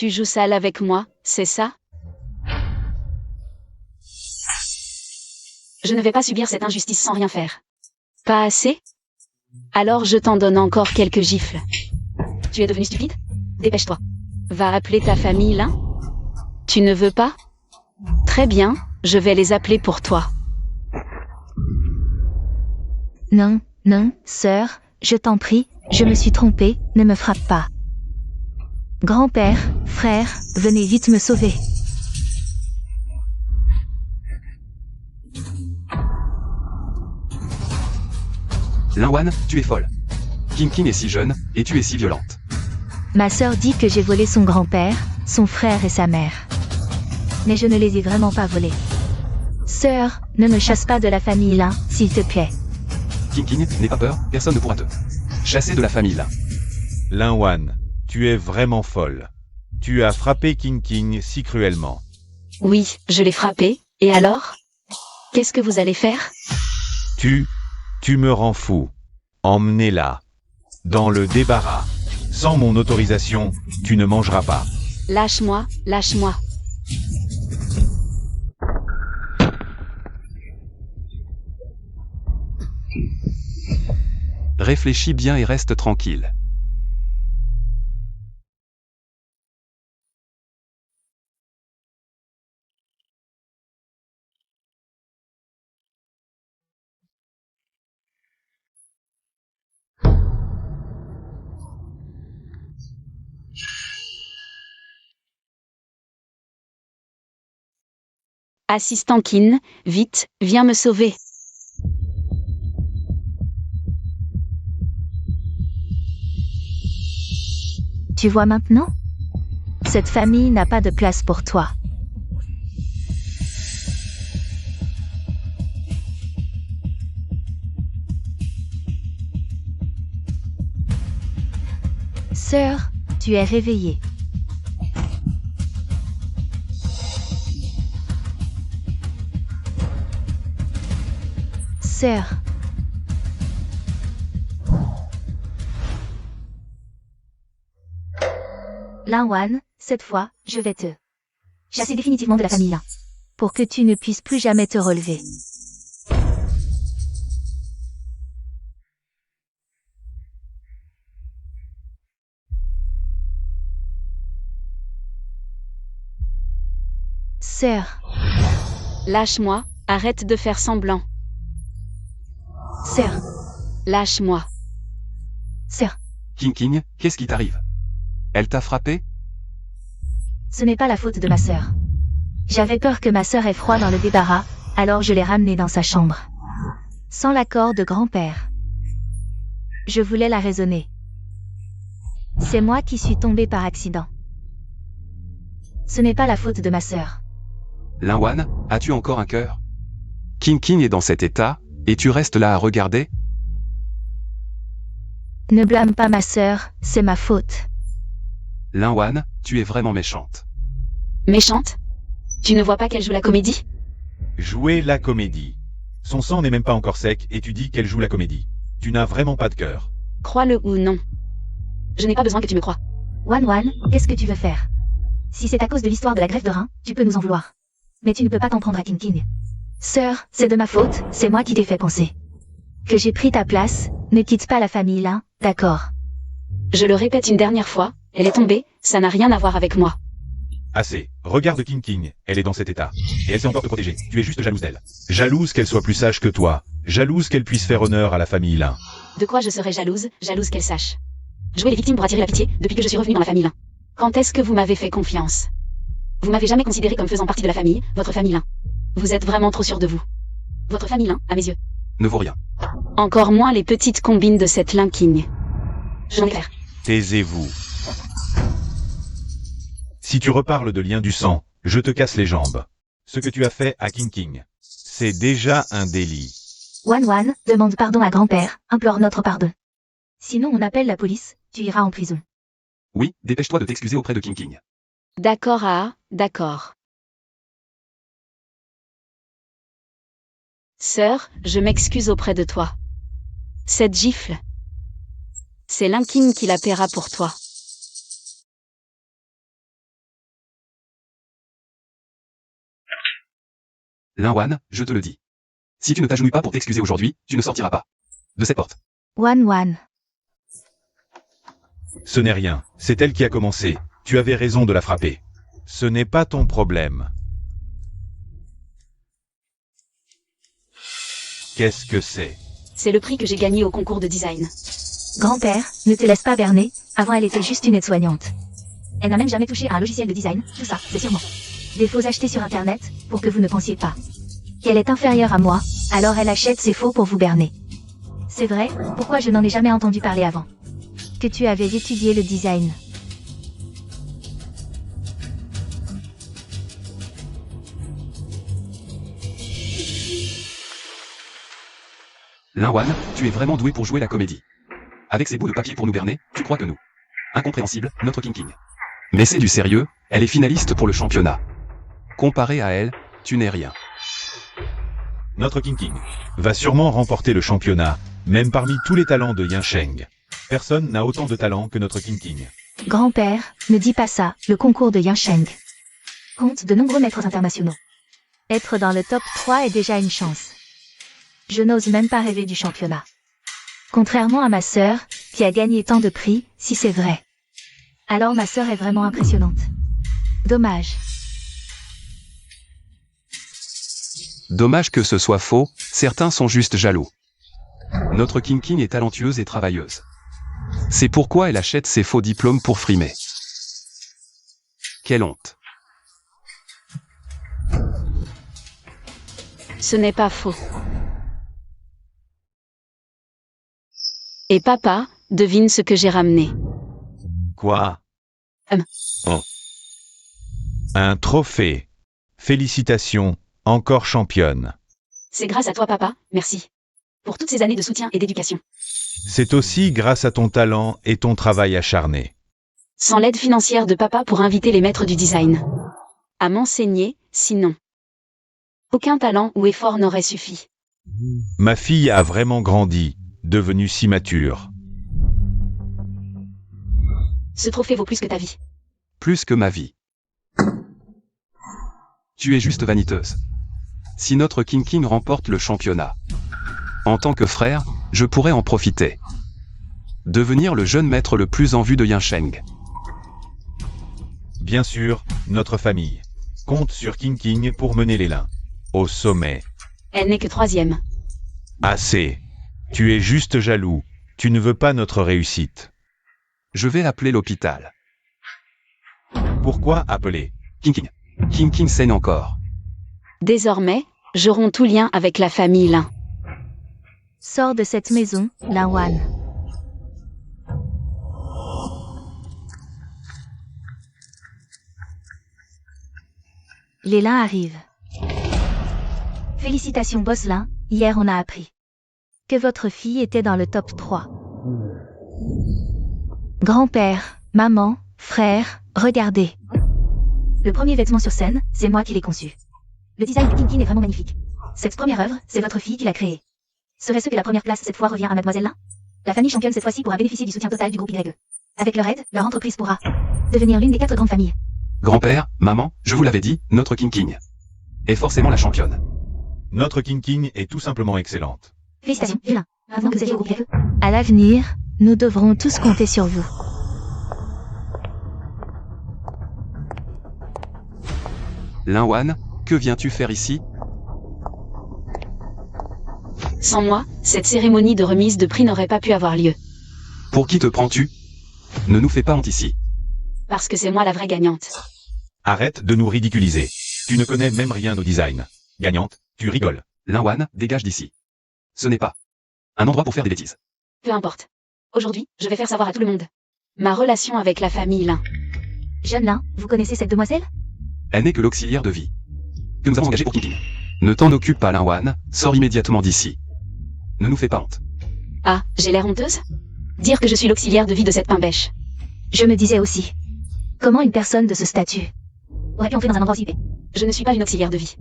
Tu joues sale avec moi, c'est ça? Je ne vais pas subir cette injustice sans rien faire. Pas assez? Alors je t'en donne encore quelques gifles. Tu es devenu stupide? Dépêche-toi. Va appeler ta famille là? Tu ne veux pas? Très bien, je vais les appeler pour toi. Non, non, sœur, je t'en prie, je me suis trompée, ne me frappe pas. Grand-père, frère, venez vite me sauver. Linwan, tu es folle. King est si jeune, et tu es si violente. Ma sœur dit que j'ai volé son grand-père, son frère et sa mère. Mais je ne les ai vraiment pas volés. Sœur, ne me chasse pas de la famille là, s'il te plaît. King, n'aie pas peur, personne ne pourra te chasser de la famille là. Linwan, tu es vraiment folle. Tu as frappé King si cruellement. Oui, je l'ai frappé, et alors? Qu'est-ce que vous allez faire? Tu me rends fou. Emmenez-la. Dans le débarras. Sans mon autorisation, tu ne mangeras pas. Lâche-moi, lâche-moi. Réfléchis bien et reste tranquille. Assistant Kin, vite, viens me sauver. Tu vois maintenant? Cette famille n'a pas de place pour toi. Sœur, tu es réveillée. Sœur. Linwan, cette fois, je vais te chasser définitivement de la famille là, pour que tu ne puisses plus jamais te relever. Sœur. Lâche-moi, arrête de faire semblant. Sœur. Lâche-moi. Sœur. King, qu'est-ce qui t'arrive? Elle t'a frappé? Ce n'est pas la faute de ma sœur. J'avais peur que ma sœur ait froid dans le débarras, alors je l'ai ramenée dans sa chambre. Sans l'accord de grand-père. Je voulais la raisonner. C'est moi qui suis tombée par accident. Ce n'est pas la faute de ma sœur. Linwan, as-tu encore un cœur? King est dans cet état, et tu restes là à regarder? Ne blâme pas ma sœur, c'est ma faute. Linwan, tu es vraiment méchante. Méchante? Tu ne vois pas qu'elle joue la comédie? Jouer la comédie. Son sang n'est même pas encore sec et tu dis qu'elle joue la comédie. Tu n'as vraiment pas de cœur. Crois-le ou non. Je n'ai pas besoin que tu me crois. Wan, qu'est-ce que tu veux faire? Si c'est à cause de l'histoire de la greffe de rein, tu peux nous en vouloir. Mais tu ne peux pas t'en prendre à King. Sœur, c'est de ma faute, c'est moi qui t'ai fait penser. Que j'ai pris ta place, ne quitte pas la famille là, d'accord? Je le répète une dernière fois, elle est tombée, ça n'a rien à voir avec moi. Assez. Regarde King, elle est dans cet état. Et elle sait encore te protéger. Tu es juste jalouse d'elle. Jalouse qu'elle soit plus sage que toi. Jalouse qu'elle puisse faire honneur à la famille Lin. De quoi je serais jalouse, jalouse qu'elle sache. Jouer les victimes pour attirer la pitié, depuis que je suis revenue dans la famille Lin. Quand est-ce que vous m'avez fait confiance? Vous m'avez jamais considéré comme faisant partie de la famille, votre famille Lin. Vous êtes vraiment trop sûr de vous. Votre famille Lin, à mes yeux, Ne vaut rien. encore moins les petites combines de cette Lin King. J'en ai clair. Taisez-vous. Si tu reparles de lien du sang, je te casse les jambes. Ce que tu as fait à King, c'est déjà un délit. Wan, demande pardon à grand-père, implore notre pardon. Sinon on appelle la police, tu iras en prison. Oui, dépêche-toi de t'excuser auprès de King. D'accord d'accord. Sœur, je m'excuse auprès de toi. Cette gifle, c'est Lin King qui la paiera pour toi. Linwan, je te le dis. Si tu ne t'agenouilles pas pour t'excuser aujourd'hui, tu ne sortiras pas de cette porte. Wan. Ce n'est rien, c'est elle qui a commencé. Tu avais raison de la frapper. Ce n'est pas ton problème. Qu'est-ce que c'est? C'est le prix que j'ai gagné au concours de design. Grand-père, ne te laisse pas berner, avant elle était juste une aide-soignante. Elle n'a même jamais touché à un logiciel de design, tout ça, c'est sûrement des faux achetés sur internet, pour que vous ne pensiez pas qu'elle est inférieure à moi, alors elle achète ces faux pour vous berner. C'est vrai, pourquoi je n'en ai jamais entendu parler avant? Que tu avais étudié le design. Linwan, tu es vraiment doué pour jouer la comédie. Avec ces bouts de papier pour nous berner, tu crois que nous. Incompréhensible, notre King. Mais c'est du sérieux, elle est finaliste pour le championnat. Comparé à elle, tu n'es rien. Notre King va sûrement remporter le championnat, même parmi tous les talents de Yinsheng. Personne n'a autant de talent que notre King. Grand-père, ne dis pas ça, le concours de Yinsheng compte de nombreux maîtres internationaux. Être dans le top 3 est déjà une chance. Je n'ose même pas rêver du championnat. Contrairement à ma sœur, qui a gagné tant de prix, si c'est vrai. Alors ma sœur est vraiment impressionnante. Dommage. Dommage que ce soit faux, certains sont juste jaloux. Notre King est talentueuse et travailleuse. C'est pourquoi elle achète ses faux diplômes pour frimer. Quelle honte. Ce n'est pas faux. Et papa, devine ce que j'ai ramené. Quoi? Oh. Un trophée. Félicitations, encore championne. C'est grâce à toi papa, merci. Pour toutes ces années de soutien et d'éducation. C'est aussi grâce à ton talent et ton travail acharné. Sans l'aide financière de papa pour inviter les maîtres du design à m'enseigner, sinon. Aucun talent ou effort n'aurait suffi. Ma fille a vraiment grandi, devenue si mature. Ce trophée vaut plus que ta vie. Plus que ma vie. Tu es juste vaniteuse. Si notre King remporte le championnat, en tant que frère, je pourrais en profiter. Devenir le jeune maître le plus en vue de Yinsheng. Bien sûr, notre famille compte sur King pour mener les lins au sommet. Elle n'est que 3e. Assez. Tu es juste jaloux. Tu ne veux pas notre réussite. Je vais appeler l'hôpital. Pourquoi appeler? King saigne encore. Désormais, je romps tout lien avec la famille Lin. Sors de cette maison, Linwan. Les Lin arrivent. Félicitations Boss Lin, hier on a appris que votre fille était dans le top 3. Grand-père, maman, frère, regardez. Le premier vêtement sur scène, c'est moi qui l'ai conçu. Le design de King est vraiment magnifique. Cette première œuvre, c'est votre fille qui l'a créée. Serait-ce que la première place cette fois revient à Mademoiselle Lin? La famille championne cette fois-ci pourra bénéficier du soutien total du groupe YE. Avec leur aide, leur entreprise pourra devenir l'une des 4 grandes familles. Grand-père, maman, je vous l'avais dit, notre King est forcément la championne. Notre King est tout simplement excellente. Félicitations, Lin. Avant que vous ayez au groupe YE. À l'avenir, nous devrons tous compter sur vous. Linwan, que viens-tu faire ici? Sans moi, cette cérémonie de remise de prix n'aurait pas pu avoir lieu. Pour qui te prends-tu? Ne nous fais pas honte ici. Parce que c'est moi la vraie gagnante. Arrête de nous ridiculiser. Tu ne connais même rien au design. Gagnante, tu rigoles. Linwan, dégage d'ici. Ce n'est pas un endroit pour faire des bêtises. Peu importe. Aujourd'hui, je vais faire savoir à tout le monde ma relation avec la famille Lin. Jeune Lin, vous connaissez cette demoiselle? Elle n'est que l'auxiliaire de vie que nous avons engagé pour King. Ne t'en occupe pas Linwan, sors immédiatement d'ici. Ne nous fais pas honte. Ah, j'ai l'air honteuse? Dire que je suis l'auxiliaire de vie de cette pain-bêche. Je me disais aussi. Comment une personne de ce statut aurait pu entrer dans un endroit aussi épais? Je ne suis pas une auxiliaire de vie.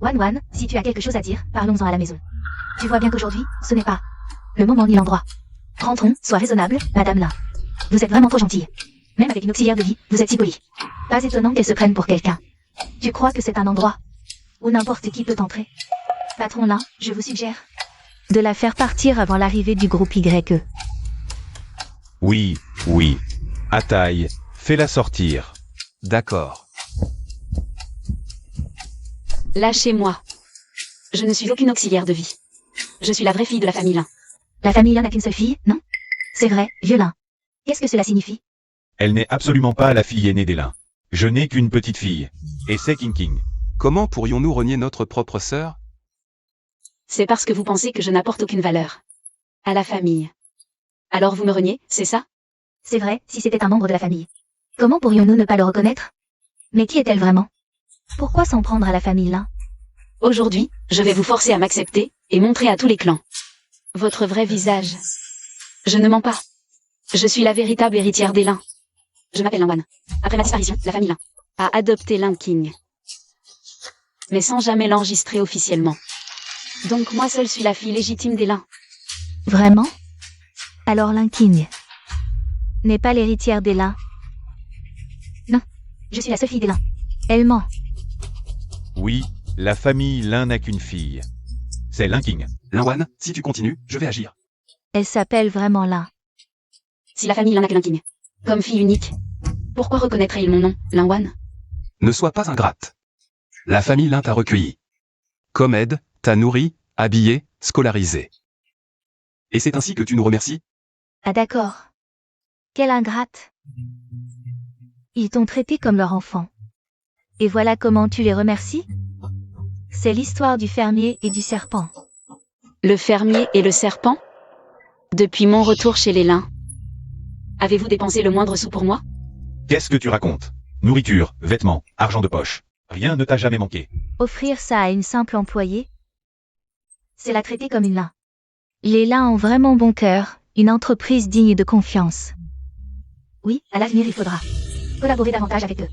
Wan, si tu as quelque chose à dire, parlons-en à la maison. Tu vois bien qu'aujourd'hui, ce n'est pas le moment ni l'endroit. Rentrons, sois raisonnable, Madame Lin. Vous êtes vraiment trop gentille. Même avec une auxiliaire de vie, vous êtes si polie. Pas étonnant qu'elle se prenne pour quelqu'un. Tu crois que c'est un endroit Ou n'importe qui peut entrer. Patron Lin, je vous suggère de la faire partir avant l'arrivée du groupe YE. Oui, oui. Ataï, fais-la sortir. D'accord. Lâchez-moi. Je ne suis aucune auxiliaire de vie. Je suis la vraie fille de la famille Lin. La famille Lin n'a qu'une seule fille, non? C'est vrai, vieux Lin. Qu'est-ce que cela signifie? Elle n'est absolument pas la fille aînée des Lin. Je n'ai qu'une petite fille. Et c'est King King. Comment pourrions-nous renier notre propre sœur? C'est parce que vous pensez que je n'apporte aucune valeur à la famille. Alors vous me reniez, c'est ça? C'est vrai, si c'était un membre de la famille. Comment pourrions-nous ne pas le reconnaître? Mais qui est-elle vraiment? Pourquoi s'en prendre à la famille Lin? Aujourd'hui, je vais vous forcer à m'accepter et montrer à tous les clans votre vrai visage. Je ne mens pas. Je suis la véritable héritière des Lin. Je m'appelle Lin. Après ma disparition, la famille Lin a adopté Lin King, mais sans jamais l'enregistrer officiellement. Donc moi seule suis la fille légitime des Lin. Vraiment? Alors Lin King n'est pas l'héritière des Lin? Non, je suis la seule fille des Lin. Elle ment. Oui, la famille Lin n'a qu'une fille. C'est Lin King. Linwan, si tu continues, je vais agir. Elle s'appelle vraiment Lin. Si la famille Lin n'a que Lin King, comme fille unique, pourquoi reconnaîtrait-il mon nom, Linwan? Ne sois pas ingrate. La famille Lin t'a recueilli. Comme aide, t'a nourri, habillé, scolarisé. Et c'est ainsi que tu nous remercies? Ah d'accord. Quelle ingrate. Ils t'ont traité comme leur enfant. Et voilà comment tu les remercies? C'est l'histoire du fermier et du serpent. Le fermier et le serpent? Depuis mon retour chez les Lin, avez-vous dépensé le moindre sou pour moi? Qu'est-ce que tu racontes? Nourriture, vêtements, argent de poche. Rien ne t'a jamais manqué. Offrir ça à une simple employée? C'est la traiter comme une Lin. Les Lin ont vraiment bon cœur, une entreprise digne de confiance. Oui, à l'avenir il faudra collaborer davantage avec eux.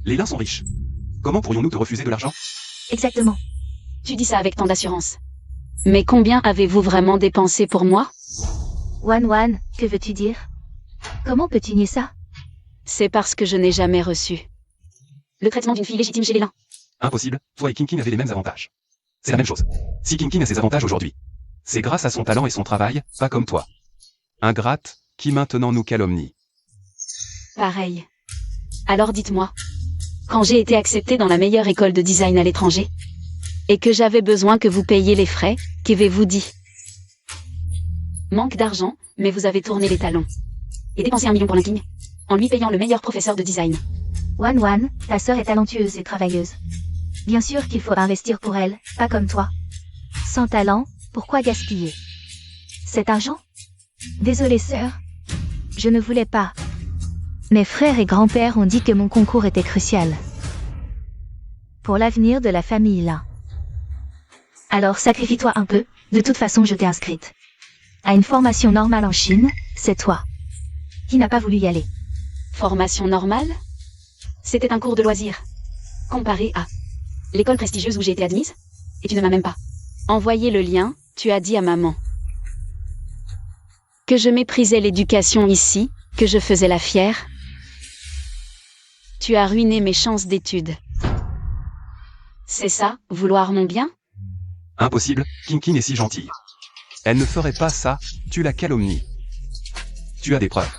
Les Lin sont riches. Comment pourrions-nous te refuser de l'argent? Exactement. Tu dis ça avec tant d'assurance. Mais combien avez-vous vraiment dépensé pour moi? Wan, que veux-tu dire? Comment peux-tu nier ça? C'est parce que je n'ai jamais reçu le traitement d'une fille légitime chez les Lin. Impossible, toi et King King avez les mêmes avantages. C'est la même chose. Si King King a ses avantages aujourd'hui, c'est grâce à son talent et son travail, pas comme toi. Ingrate, qui maintenant nous calomnie. Pareil. Alors dites-moi, quand j'ai été acceptée dans la meilleure école de design à l'étranger, et que j'avais besoin que vous payiez les frais, qu'avez-vous dit? Manque d'argent, mais vous avez tourné les talons. Et dépensé 1 million pour Lin King, en lui payant le meilleur professeur de design. Wan, ta sœur est talentueuse et travailleuse. Bien sûr qu'il faut investir pour elle, pas comme toi. Sans talent, pourquoi gaspiller cet argent? Désolée sœur. Je ne voulais pas. Mes frères et grands-pères ont dit que mon concours était crucial pour l'avenir de la famille Lin. Alors sacrifie-toi un peu, de toute façon je t'ai inscrite à une formation normale en Chine, c'est toi qui n'as pas voulu y aller. Formation normale? C'était un cours de loisirs. Comparé à l'école prestigieuse où j'ai été admise? Et tu ne m'as même pas envoyé le lien, tu as dit à maman que je méprisais l'éducation ici, que je faisais la fière. Tu as ruiné mes chances d'études. C'est ça, vouloir mon bien? Impossible, King King est si gentille. Elle ne ferait pas ça, tu la calomnies. Tu as des preuves.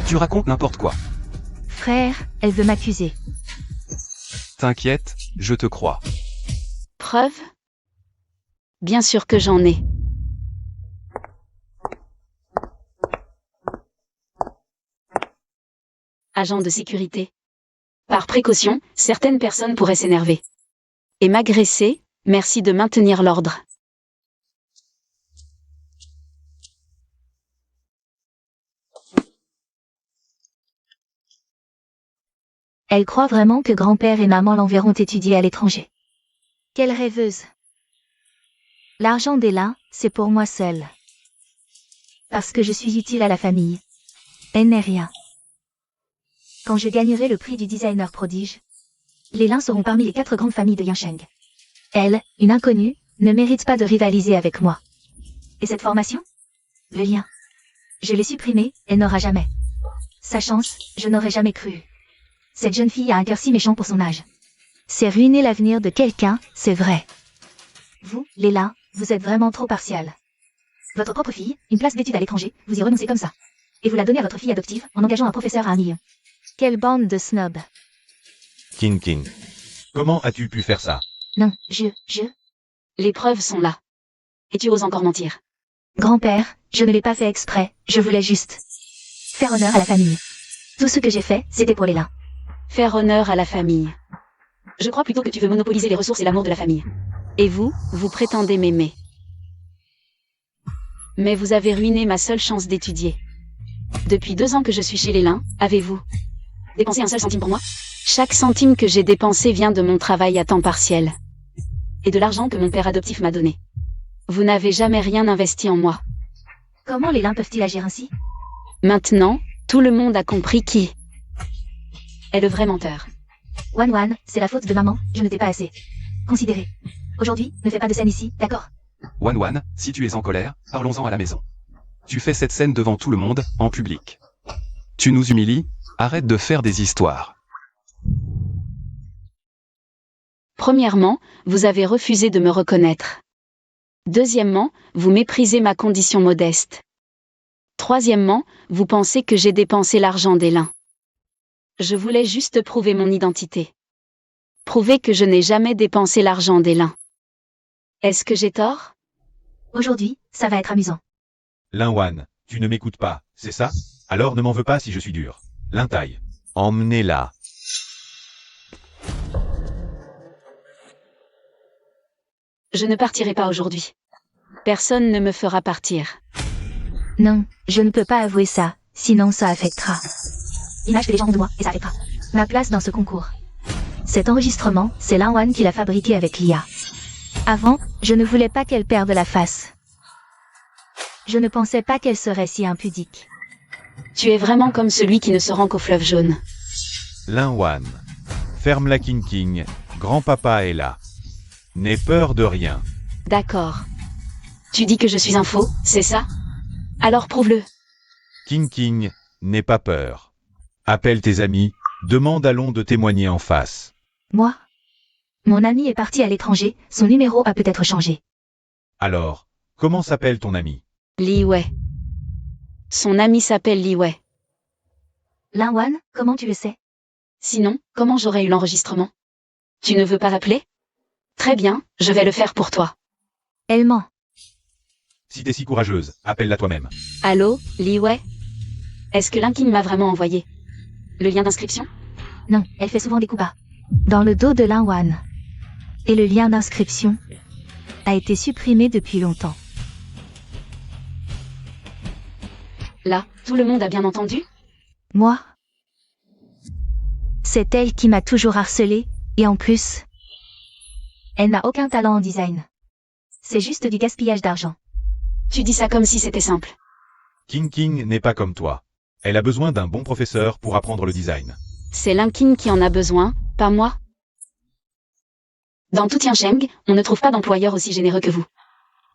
Tu racontes n'importe quoi. Frère, elle veut m'accuser. T'inquiète, je te crois. Preuve? Bien sûr que j'en ai. Agent de sécurité. Par précaution, certaines personnes pourraient s'énerver et m'agresser. Merci de maintenir l'ordre. Elle croit vraiment que grand-père et maman l'enverront étudier à l'étranger. Quelle rêveuse. L'argent des Lin, c'est pour moi seule. Parce que je suis utile à la famille. Elle n'est rien. Quand je gagnerai le prix du designer prodige, les Lin seront parmi les 4 grandes familles de Yansheng. Elle, une inconnue, ne mérite pas de rivaliser avec moi. Et cette formation? Le lien. Je l'ai supprimé, elle n'aura jamais sa chance, je n'aurais jamais cru. Cette jeune fille a un cœur si méchant pour son âge. C'est ruiner l'avenir de quelqu'un, c'est vrai. Vous, les Lin, vous êtes vraiment trop partial. Votre propre fille, une place d'études à l'étranger, vous y renoncez comme ça. Et vous la donnez à votre fille adoptive en engageant un professeur à 1 million. Quelle bande de snobs. King King. Comment as-tu pu faire ça? Non, Les preuves sont là. Et tu oses encore mentir. Grand-père, je ne l'ai pas fait exprès, je voulais juste faire honneur à la famille. Tout ce que j'ai fait, c'était pour les Lin. Faire honneur à la famille. Je crois plutôt que tu veux monopoliser les ressources et l'amour de la famille. Et vous, vous prétendez m'aimer. Mais vous avez ruiné ma seule chance d'étudier. Depuis 2 ans que je suis chez les Lin, avez-vous dépensé un seul centime pour moi? Chaque centime que j'ai dépensé vient de mon travail à temps partiel. Et de l'argent que mon père adoptif m'a donné. Vous n'avez jamais rien investi en moi. Comment les Lin peuvent-ils agir ainsi? Maintenant, tout le monde a compris qui est le vrai menteur. Wan, c'est la faute de maman, je ne t'ai pas assez considéré. Aujourd'hui, ne fais pas de scène ici, d'accord? Wan, si tu es en colère, parlons-en à la maison. Tu fais cette scène devant tout le monde, en public. Tu nous humilies, arrête de faire des histoires. Premièrement, vous avez refusé de me reconnaître. Deuxièmement, vous méprisez ma condition modeste. Troisièmement, vous pensez que j'ai dépensé l'argent des Lin. Je voulais juste prouver mon identité. Prouver que je n'ai jamais dépensé l'argent des Lin. Est-ce que j'ai tort? Aujourd'hui, ça va être amusant. Lin, tu ne m'écoutes pas, c'est ça? Alors ne m'en veux pas si je suis dur. Lintaille. Emmenez-la. Je ne partirai pas aujourd'hui. Personne ne me fera partir. Non, je ne peux pas avouer ça, sinon ça affectera l'image que les gens ont de moi, et ça affectera ma place dans ce concours. Cet enregistrement, c'est Lin qui l'a fabriqué avec l'IA. Avant, je ne voulais pas qu'elle perde la face. Je ne pensais pas qu'elle serait si impudique. Tu es vraiment comme celui qui ne se rend qu'au fleuve jaune. Lin, ferme la King, grand-papa est là. N'aie peur de rien. D'accord. Tu dis que je suis un faux, c'est ça? Alors prouve-le. King, n'aie pas peur. Appelle tes amis, demande à Long de témoigner en face. Moi? Mon ami est parti à l'étranger, son numéro a peut-être changé. Alors, comment s'appelle ton ami? Li Wei. Son ami s'appelle Li Wei. Lin, comment tu le sais? Sinon, comment j'aurais eu l'enregistrement? Tu ne veux pas l'appeler? Très bien, je vais le faire pour toi. Elle ment. Si t'es si courageuse, appelle-la toi-même. Allô, Li Wei? Est-ce que Linkin m'a vraiment envoyé le lien d'inscription? Non, elle fait souvent des coups bas. Dans le dos de Lin. Et le lien d'inscription a été supprimé depuis longtemps. Là, tout le monde a bien entendu? Moi? C'est elle qui m'a toujours harcelé, et en plus, elle n'a aucun talent en design. C'est juste du gaspillage d'argent. Tu dis ça comme si c'était simple. King n'est pas comme toi. Elle a besoin d'un bon professeur pour apprendre le design. C'est Linkin qui en a besoin, pas moi. Dans tout Tiancheng, on ne trouve pas d'employeur aussi généreux que vous.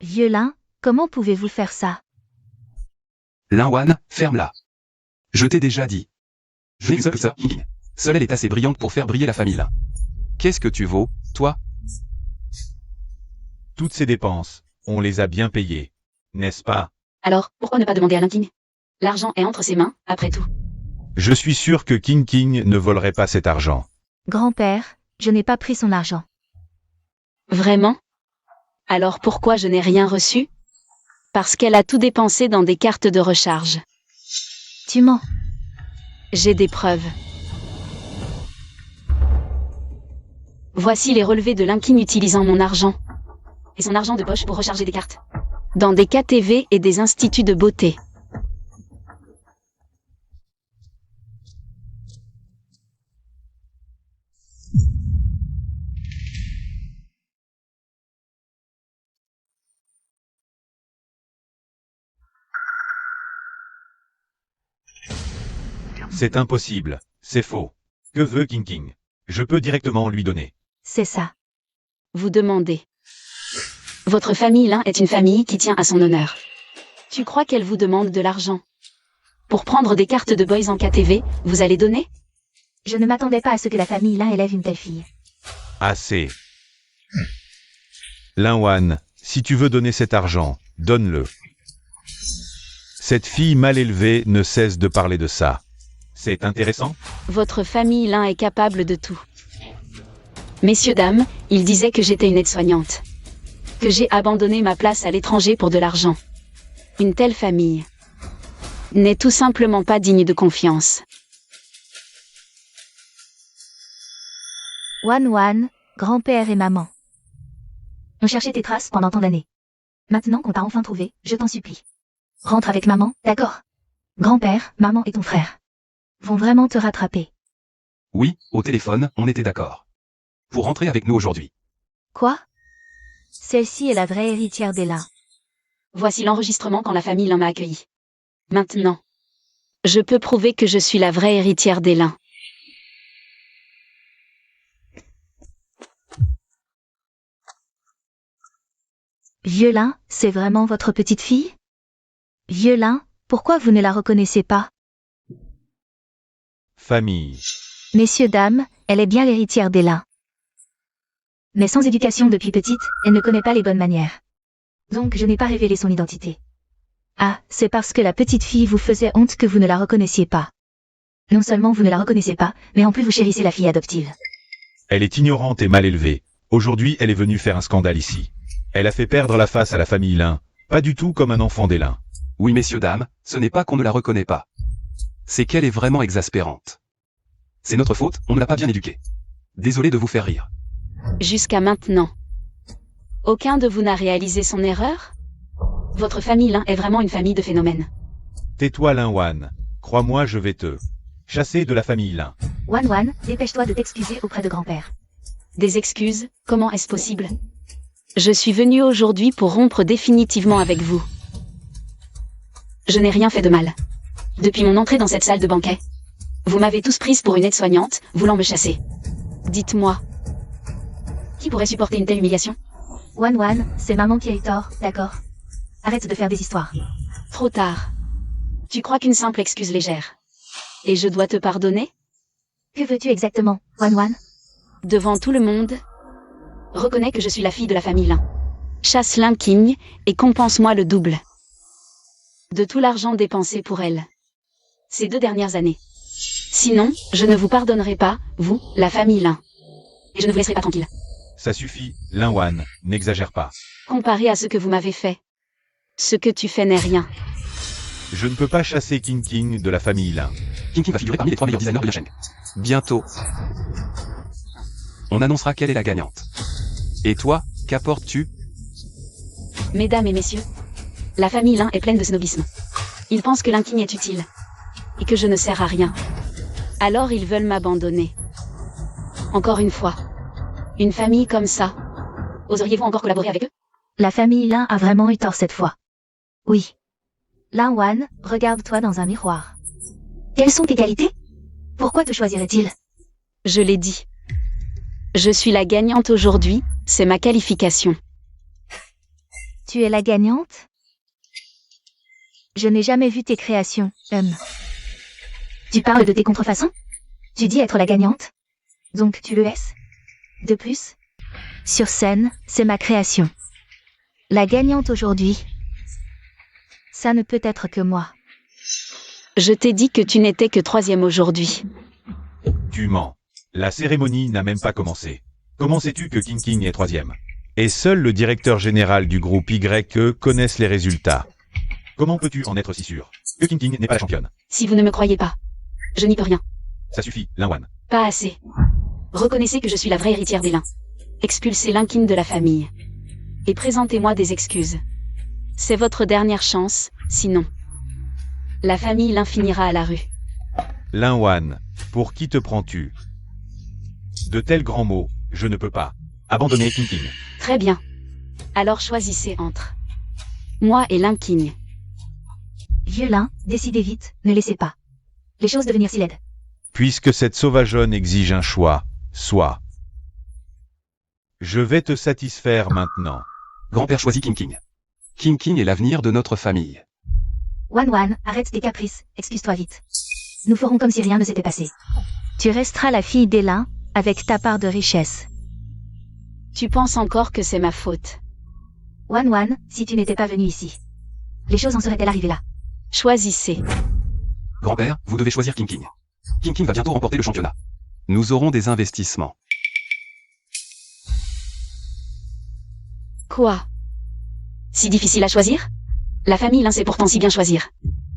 Vieux Lin, comment pouvez-vous faire ça? Lin, ferme-la. Je t'ai déjà dit. Seule elle est assez brillante pour faire briller la famille Lin. Qu'est-ce que tu vaux, toi? Toutes ces dépenses, on les a bien payées. N'est-ce pas? Alors, pourquoi ne pas demander à Linkin? L'argent est entre ses mains, après tout. Je suis sûr que King ne volerait pas cet argent. Grand-père, je n'ai pas pris son argent. Vraiment? Alors pourquoi je n'ai rien reçu? Parce qu'elle a tout dépensé dans des cartes de recharge. Tu mens. J'ai des preuves. Voici les relevés de Linkin utilisant mon argent. Et son argent de poche pour recharger des cartes. Dans des KTV et des instituts de beauté. C'est impossible, c'est faux. Que veut King? Je peux directement lui donner. C'est ça. Vous demandez. Votre famille Lin est une famille qui tient à son honneur. Tu crois qu'elle vous demande de l'argent? Pour prendre des cartes de boys en KTV, vous allez donner? Je ne m'attendais pas à ce que la famille Lin élève une telle fille. Assez. Linwan, si tu veux donner cet argent, donne-le. Cette fille mal élevée ne cesse de parler de ça. C'est intéressant? Votre famille Lin est capable de tout. Messieurs, dames, il disait que j'étais une aide-soignante. Que j'ai abandonné ma place à l'étranger pour de l'argent. Une telle famille n'est tout simplement pas digne de confiance. Wan, grand-père et maman. On cherchait tes traces pendant tant d'années. Maintenant qu'on t'a enfin trouvé, je t'en supplie. Rentre avec maman, d'accord? Grand-père, maman et ton frère vont vraiment te rattraper. Oui, au téléphone, on était d'accord. Pour rentrer avec nous aujourd'hui. Quoi? Celle-ci est la vraie héritière des Lin. Voici l'enregistrement quand la famille Lin m'a accueilli. Maintenant, je peux prouver que je suis la vraie héritière des Lin. Vieux Lin, c'est vraiment votre petite fille? Vieux Lin, pourquoi vous ne la reconnaissez pas? Famille. Messieurs, dames, elle est bien l'héritière des Lin. Mais sans éducation depuis petite, elle ne connaît pas les bonnes manières. Donc je n'ai pas révélé son identité. Ah, c'est parce que la petite fille vous faisait honte que vous ne la reconnaissiez pas. Non seulement vous ne la reconnaissez pas, mais en plus vous chérissez la fille adoptive. Elle est ignorante et mal élevée. Aujourd'hui, elle est venue faire un scandale ici. Elle a fait perdre la face à la famille Lin. Pas du tout comme un enfant des Lin. Oui, messieurs, dames, ce n'est pas qu'on ne la reconnaît pas. C'est qu'elle est vraiment exaspérante. C'est notre faute, on ne l'a pas bien éduquée. Désolé de vous faire rire. Jusqu'à maintenant, aucun de vous n'a réalisé son erreur? Votre famille Lin est vraiment une famille de phénomènes. Tais-toi Linwan. Crois-moi, je vais te chasser de la famille Lin. Wan, dépêche-toi de t'excuser auprès de grand-père. Des excuses, comment est-ce possible? Je suis venue aujourd'hui pour rompre définitivement avec vous. Je n'ai rien fait de mal. Depuis mon entrée dans cette salle de banquet, vous m'avez tous prise pour une aide-soignante, voulant me chasser. Dites-moi, qui pourrait supporter une telle humiliation? Wan, c'est maman qui a eu tort, d'accord? Arrête de faire des histoires. Trop tard. Tu crois qu'une simple excuse légère. Et je dois te pardonner? Que veux-tu exactement, Wan? Devant tout le monde, reconnais que je suis la fille de la famille Lin. Chasse Lin King et compense-moi le double de tout l'argent dépensé pour elle ces 2 dernières années. Sinon, je ne vous pardonnerai pas, vous, la famille Lin. Et je ne vous laisserai pas tranquille. Ça suffit, Linwan, n'exagère pas. Comparé à ce que vous m'avez fait, ce que tu fais n'est rien. Je ne peux pas chasser King de la famille Lin. King va figurer parmi les 3 meilleurs designers de Yasheng. Bientôt. On annoncera quelle est la gagnante. Et toi, qu'apportes-tu? Mesdames et messieurs, la famille Lin est pleine de snobisme. Ils pensent que Lin King est utile. Et que je ne sers à rien. Alors ils veulent m'abandonner. Encore une fois. Une famille comme ça. Oseriez-vous encore collaborer avec eux? La famille Lin a vraiment eu tort cette fois. Oui. Wan, regarde-toi dans un miroir. Quelles sont tes qualités? Pourquoi te choisirait-il? Je l'ai dit. Je suis la gagnante aujourd'hui, c'est ma qualification. Tu es la gagnante? Je n'ai jamais vu tes créations, Tu parles de tes contrefaçons? Tu dis être la gagnante? Donc tu le es? De plus? Sur scène, c'est ma création. La gagnante aujourd'hui, ça ne peut être que moi. Je t'ai dit que tu n'étais que 3e aujourd'hui. Tu mens. La cérémonie n'a même pas commencé. Comment sais-tu que King est 3e? Et seul le directeur général du groupe YE connaisse les résultats. Comment peux-tu en être si sûr? Que King n'est pas la championne. Si vous ne me croyez pas, je n'y peux rien. Ça suffit, Linwan. Pas assez. Reconnaissez que je suis la vraie héritière des Lin. Expulsez Lin King de la famille. Et présentez-moi des excuses. C'est votre dernière chance, sinon. La famille Lin finira à la rue. Linwan, pour qui te prends-tu? De tels grands mots, je ne peux pas. Abandonner King. Très bien. Alors choisissez entre moi et Lin King. Vieux Lin, décidez vite, ne laissez pas les choses devenir si laides. Puisque cette sauvageonne exige un choix, soit. Je vais te satisfaire maintenant. Grand-père choisit King. King est l'avenir de notre famille. Wan, arrête tes caprices, excuse-toi vite. Nous ferons comme si rien ne s'était passé. Tu resteras la fille d'Elin, avec ta part de richesse. Tu penses encore que c'est ma faute. Wan, si tu n'étais pas venu ici, les choses en seraient-elles arrivées là? Choisissez. Grand-père, vous devez choisir King King. King King va bientôt remporter le championnat. Nous aurons des investissements. Quoi? Si difficile à choisir? La famille Lin sait pourtant si bien choisir.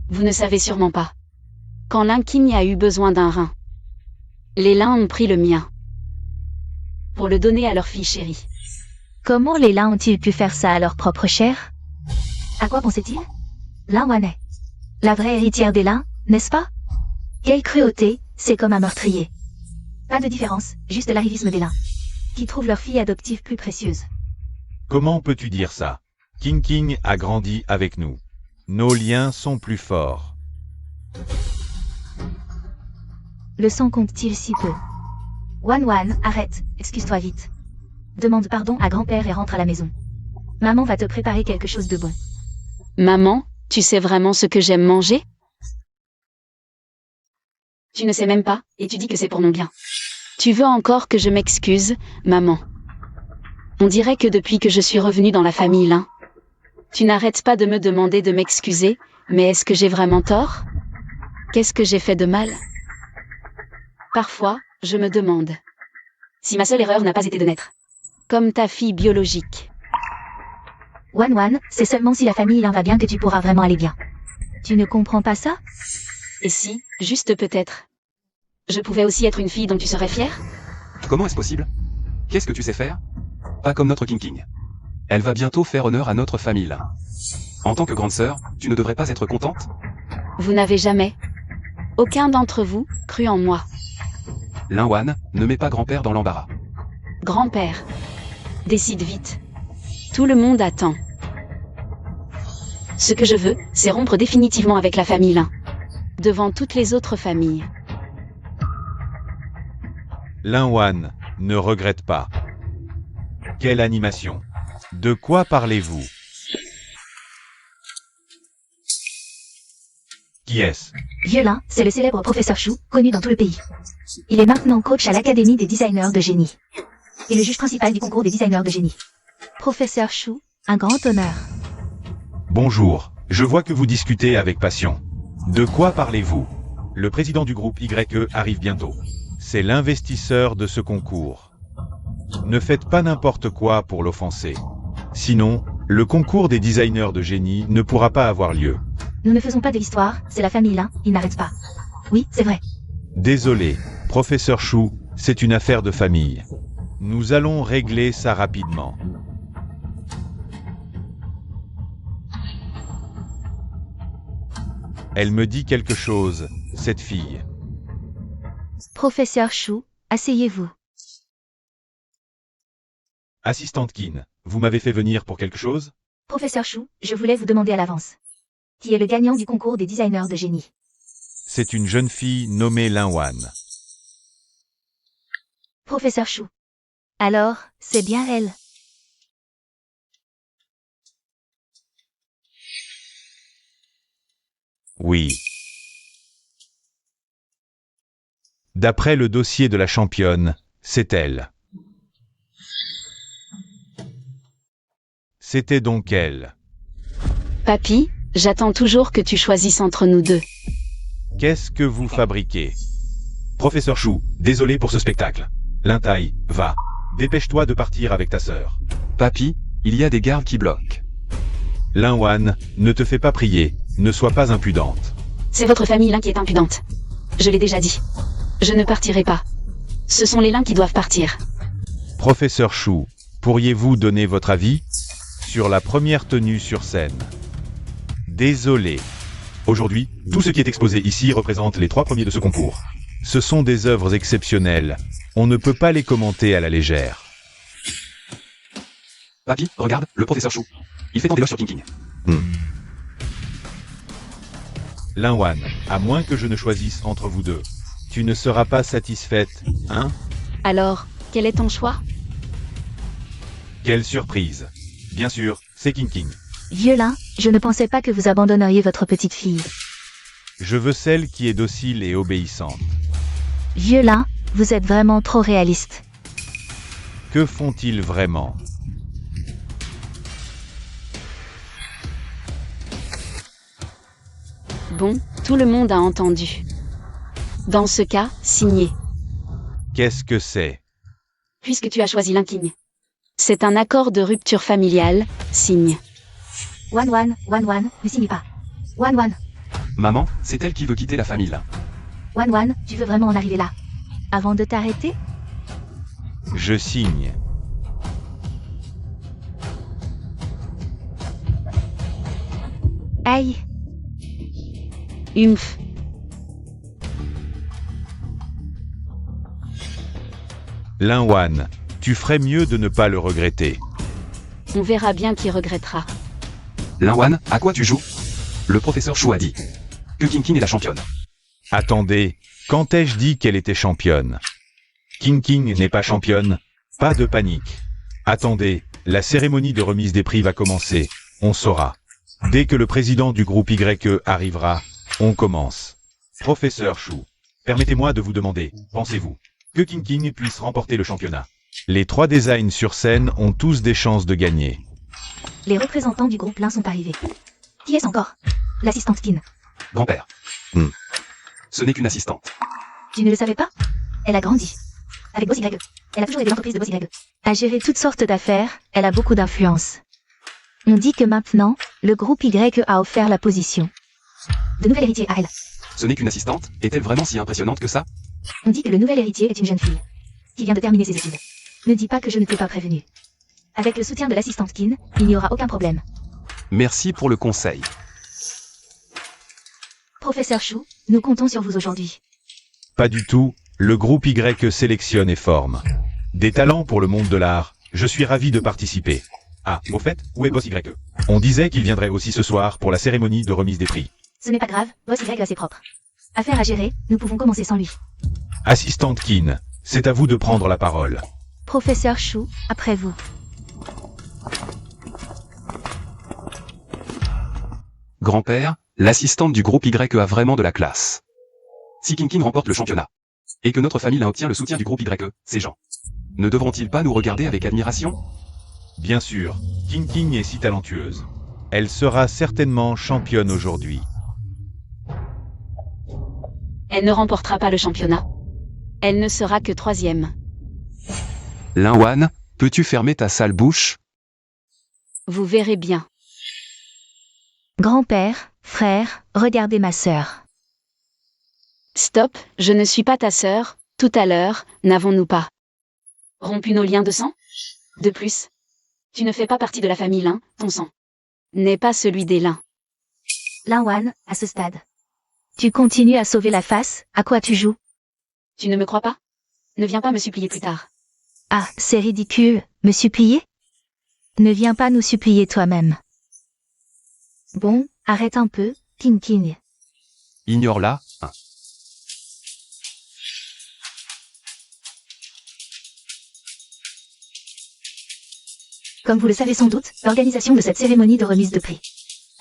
Vous ne savez sûrement pas. Quand Lin King a eu besoin d'un rein, les Lin ont pris le mien. Pour le donner à leur fille chérie. Comment les Lin ont-ils pu faire ça à leur propre chair? À quoi pensait-il? Lin Wanai. La vraie héritière des Lin, n'est-ce pas? Quelle cruauté, c'est comme un meurtrier. Pas de différence, juste l'arrivisme des Lin, qui trouvent leur fille adoptive plus précieuse. Comment peux-tu dire ça? King King a grandi avec nous. Nos liens sont plus forts. Le sang compte-t-il si peu? Wan, arrête, excuse-toi vite. Demande pardon à grand-père et rentre à la maison. Maman va te préparer quelque chose de bon. Maman, tu sais vraiment ce que j'aime manger? Tu ne sais même pas, et tu dis que c'est pour mon bien. Tu veux encore que je m'excuse, maman? On dirait que depuis que je suis revenue dans la famille Lin, tu n'arrêtes pas de me demander de m'excuser, mais est-ce que j'ai vraiment tort? Qu'est-ce que j'ai fait de mal? Parfois, je me demande si ma seule erreur n'a pas été de naître comme ta fille biologique. Wan, c'est seulement si la famille Lin va bien que tu pourras vraiment aller bien. Tu ne comprends pas ça? Et si, juste peut-être, je pouvais aussi être une fille dont tu serais fière? Comment est-ce possible? Qu'est-ce que tu sais faire? Pas comme notre King King. Elle va bientôt faire honneur à notre famille Lin. En tant que grande sœur, tu ne devrais pas être contente? Vous n'avez jamais, aucun d'entre vous, cru en moi. Lin Wan, ne mets pas grand-père dans l'embarras. Grand-père, décide vite. Tout le monde attend. Ce que je veux, c'est rompre définitivement avec la famille Lin. Devant toutes les autres familles. Lin Wan, ne regrette pas. Quelle animation! De quoi parlez-vous? Qui est-ce? Vieux Lin, c'est le célèbre professeur Shu, connu dans tout le pays. Il est maintenant coach à l'Académie des designers de génie. Et le juge principal du concours des designers de génie. Professeur Shu, un grand honneur. Bonjour, je vois que vous discutez avec passion. De quoi parlez-vous? Le président du groupe YE arrive bientôt. C'est l'investisseur de ce concours. Ne faites pas n'importe quoi pour l'offenser. Sinon, le concours des designers de génie ne pourra pas avoir lieu. Nous ne faisons pas de l'histoire, c'est la famille Lin, ils n'arrêtent pas. Oui, c'est vrai. Désolé, professeur Shu, c'est une affaire de famille. Nous allons régler ça rapidement. Elle me dit quelque chose, cette fille. Professeur Shu, asseyez-vous. Assistante Kin, vous m'avez fait venir pour quelque chose? Professeur Shu, je voulais vous demander à l'avance. Qui est le gagnant du concours des designers de génie? C'est une jeune fille nommée Lin Wan. Professeur Shu. Alors, c'est bien elle. Oui. D'après le dossier de la championne, c'est elle. C'était donc elle. Papy, j'attends toujours que tu choisisses entre nous deux. Qu'est-ce que vous fabriquez? Professeur Shu, désolé pour ce spectacle. Lin Tai, va. Dépêche-toi de partir avec ta sœur. Papy, il y a des gardes qui bloquent. Lin Wan, ne te fais pas prier, ne sois pas impudente. C'est votre famille Lin qui est impudente. Je l'ai déjà dit. Je ne partirai pas. Ce sont les Lin qui doivent partir. Professeur Shu, pourriez-vous donner votre avis sur la première tenue sur scène? Désolé. Aujourd'hui, tout ce qui est exposé ici représente les 3 premiers de ce concours. Ce sont des œuvres exceptionnelles. On ne peut pas les commenter à la légère. Papy, regarde, le professeur Shu. Il fait tant d'éloges sur King King. Lin Wan, à moins que je ne choisisse entre vous deux, tu ne seras pas satisfaite, hein? Alors, quel est ton choix? Quelle surprise! Bien sûr, c'est King King. Vieux Lin, je ne pensais pas que vous abandonneriez votre petite fille. Je veux celle qui est docile et obéissante. Vieux Lin, vous êtes vraiment trop réaliste. Que font-ils vraiment? Bon, tout le monde a entendu. Dans ce cas, signé. Qu'est-ce que c'est? Puisque tu as choisi l'Inking. C'est un accord de rupture familiale, signe. Wan, ne signe pas. Wan, Maman, c'est elle qui veut quitter la famille là. tu veux vraiment en arriver là? Avant de t'arrêter? Je signe. Aïe, Humph. Linwan, tu ferais mieux de ne pas le regretter. On verra bien qui regrettera. Linwan, à quoi tu joues? Le professeur Chou a dit que King est la championne. Attendez, quand ai-je dit qu'elle était championne? King n'est pas championne? Pas de panique. Attendez, la cérémonie de remise des prix va commencer, on saura. Dès que le président du groupe YE arrivera, on commence. Professeur Chou, permettez-moi de vous demander, pensez-vous que King puisse remporter le championnat? Les 3 designs sur scène ont tous des chances de gagner. les représentants du groupe Lin sont arrivés. Qui est-ce encore? L'assistante Kin. Grand-père. Ce n'est qu'une assistante. Tu ne le savais pas? Elle a grandi. Avec Boss Y. Elle a toujours aidé l'entreprise de Boss Y. À gérer toutes sortes d'affaires, elle a beaucoup d'influence. On dit que maintenant, le groupe Y a offert la position de nouvel héritier à elle. Ce n'est qu'une assistante, est-elle vraiment si impressionnante que ça? On dit que le nouvel héritier est une jeune fille qui vient de terminer ses études. Ne dis pas que je ne t'ai pas prévenu. Avec le soutien de l'assistante Kin, il n'y aura aucun problème. Merci pour le conseil. Professeur Chou, nous comptons sur vous aujourd'hui. Pas du tout, le groupe Y sélectionne et forme des talents pour le monde de l'art, je suis ravi de participer. Ah, au fait, où est Boss Y? On disait qu'il viendrait aussi ce soir pour la cérémonie de remise des prix. Ce n'est pas grave, Boss Y a ses propres affaires à gérer, nous pouvons commencer sans lui. Assistante Kin, c'est à vous de prendre la parole. Professeur Chou, après vous. Grand-père, l'assistante du groupe YE a vraiment de la classe. Si King remporte le championnat, et que notre famille obtient le soutien du groupe YE, ces gens ne devront-ils pas nous regarder avec admiration? Bien sûr, King est si talentueuse. Elle sera certainement championne aujourd'hui. Elle ne remportera pas le championnat. Elle ne sera que 3e. Linwan, peux-tu fermer ta sale bouche? Vous verrez bien. Grand-père, frère, regardez ma sœur. Stop, je ne suis pas ta sœur, tout à l'heure, n'avons-nous pas rompu nos liens de sang? De plus, tu ne fais pas partie de la famille Lin, ton sang n'est pas celui des Lin. Linwan, à ce stade. Tu continues à sauver la face, à quoi tu joues? Tu ne me crois pas? Ne viens pas me supplier plus tard. Ah, c'est ridicule, me supplier? Ne viens pas nous supplier toi-même. Bon, arrête un peu, King. Ignore-la, hein. Comme vous le savez sans doute, l'organisation de cette cérémonie de remise de prix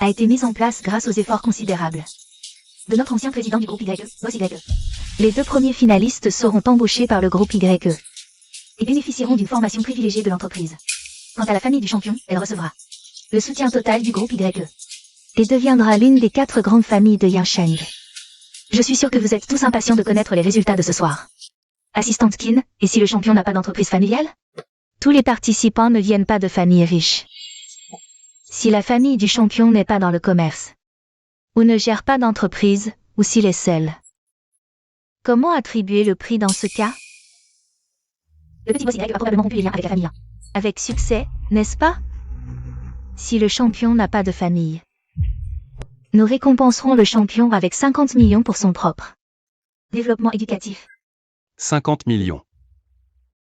a été mise en place grâce aux efforts considérables de notre ancien président du groupe YE, Boss Y. Les 2 premiers finalistes seront embauchés par le groupe YE et bénéficieront d'une formation privilégiée de l'entreprise. Quant à la famille du champion, elle recevra le soutien total du groupe YE et deviendra l'une des 4 grandes familles de Yansheng. Je suis sûr que vous êtes tous impatients de connaître les résultats de ce soir. Assistante Kin, et si le champion n'a pas d'entreprise familiale? Tous les participants ne viennent pas de familles riches. Si la famille du champion n'est pas dans le commerce, ou ne gère pas d'entreprise, ou s'il est seul. Comment attribuer le prix dans ce cas? Le petit Boss Y a probablement rompu les liens avec la famille. Avec succès, n'est-ce pas? Si le champion n'a pas de famille, nous récompenserons le champion avec 50 millions pour son propre développement éducatif. 50 millions.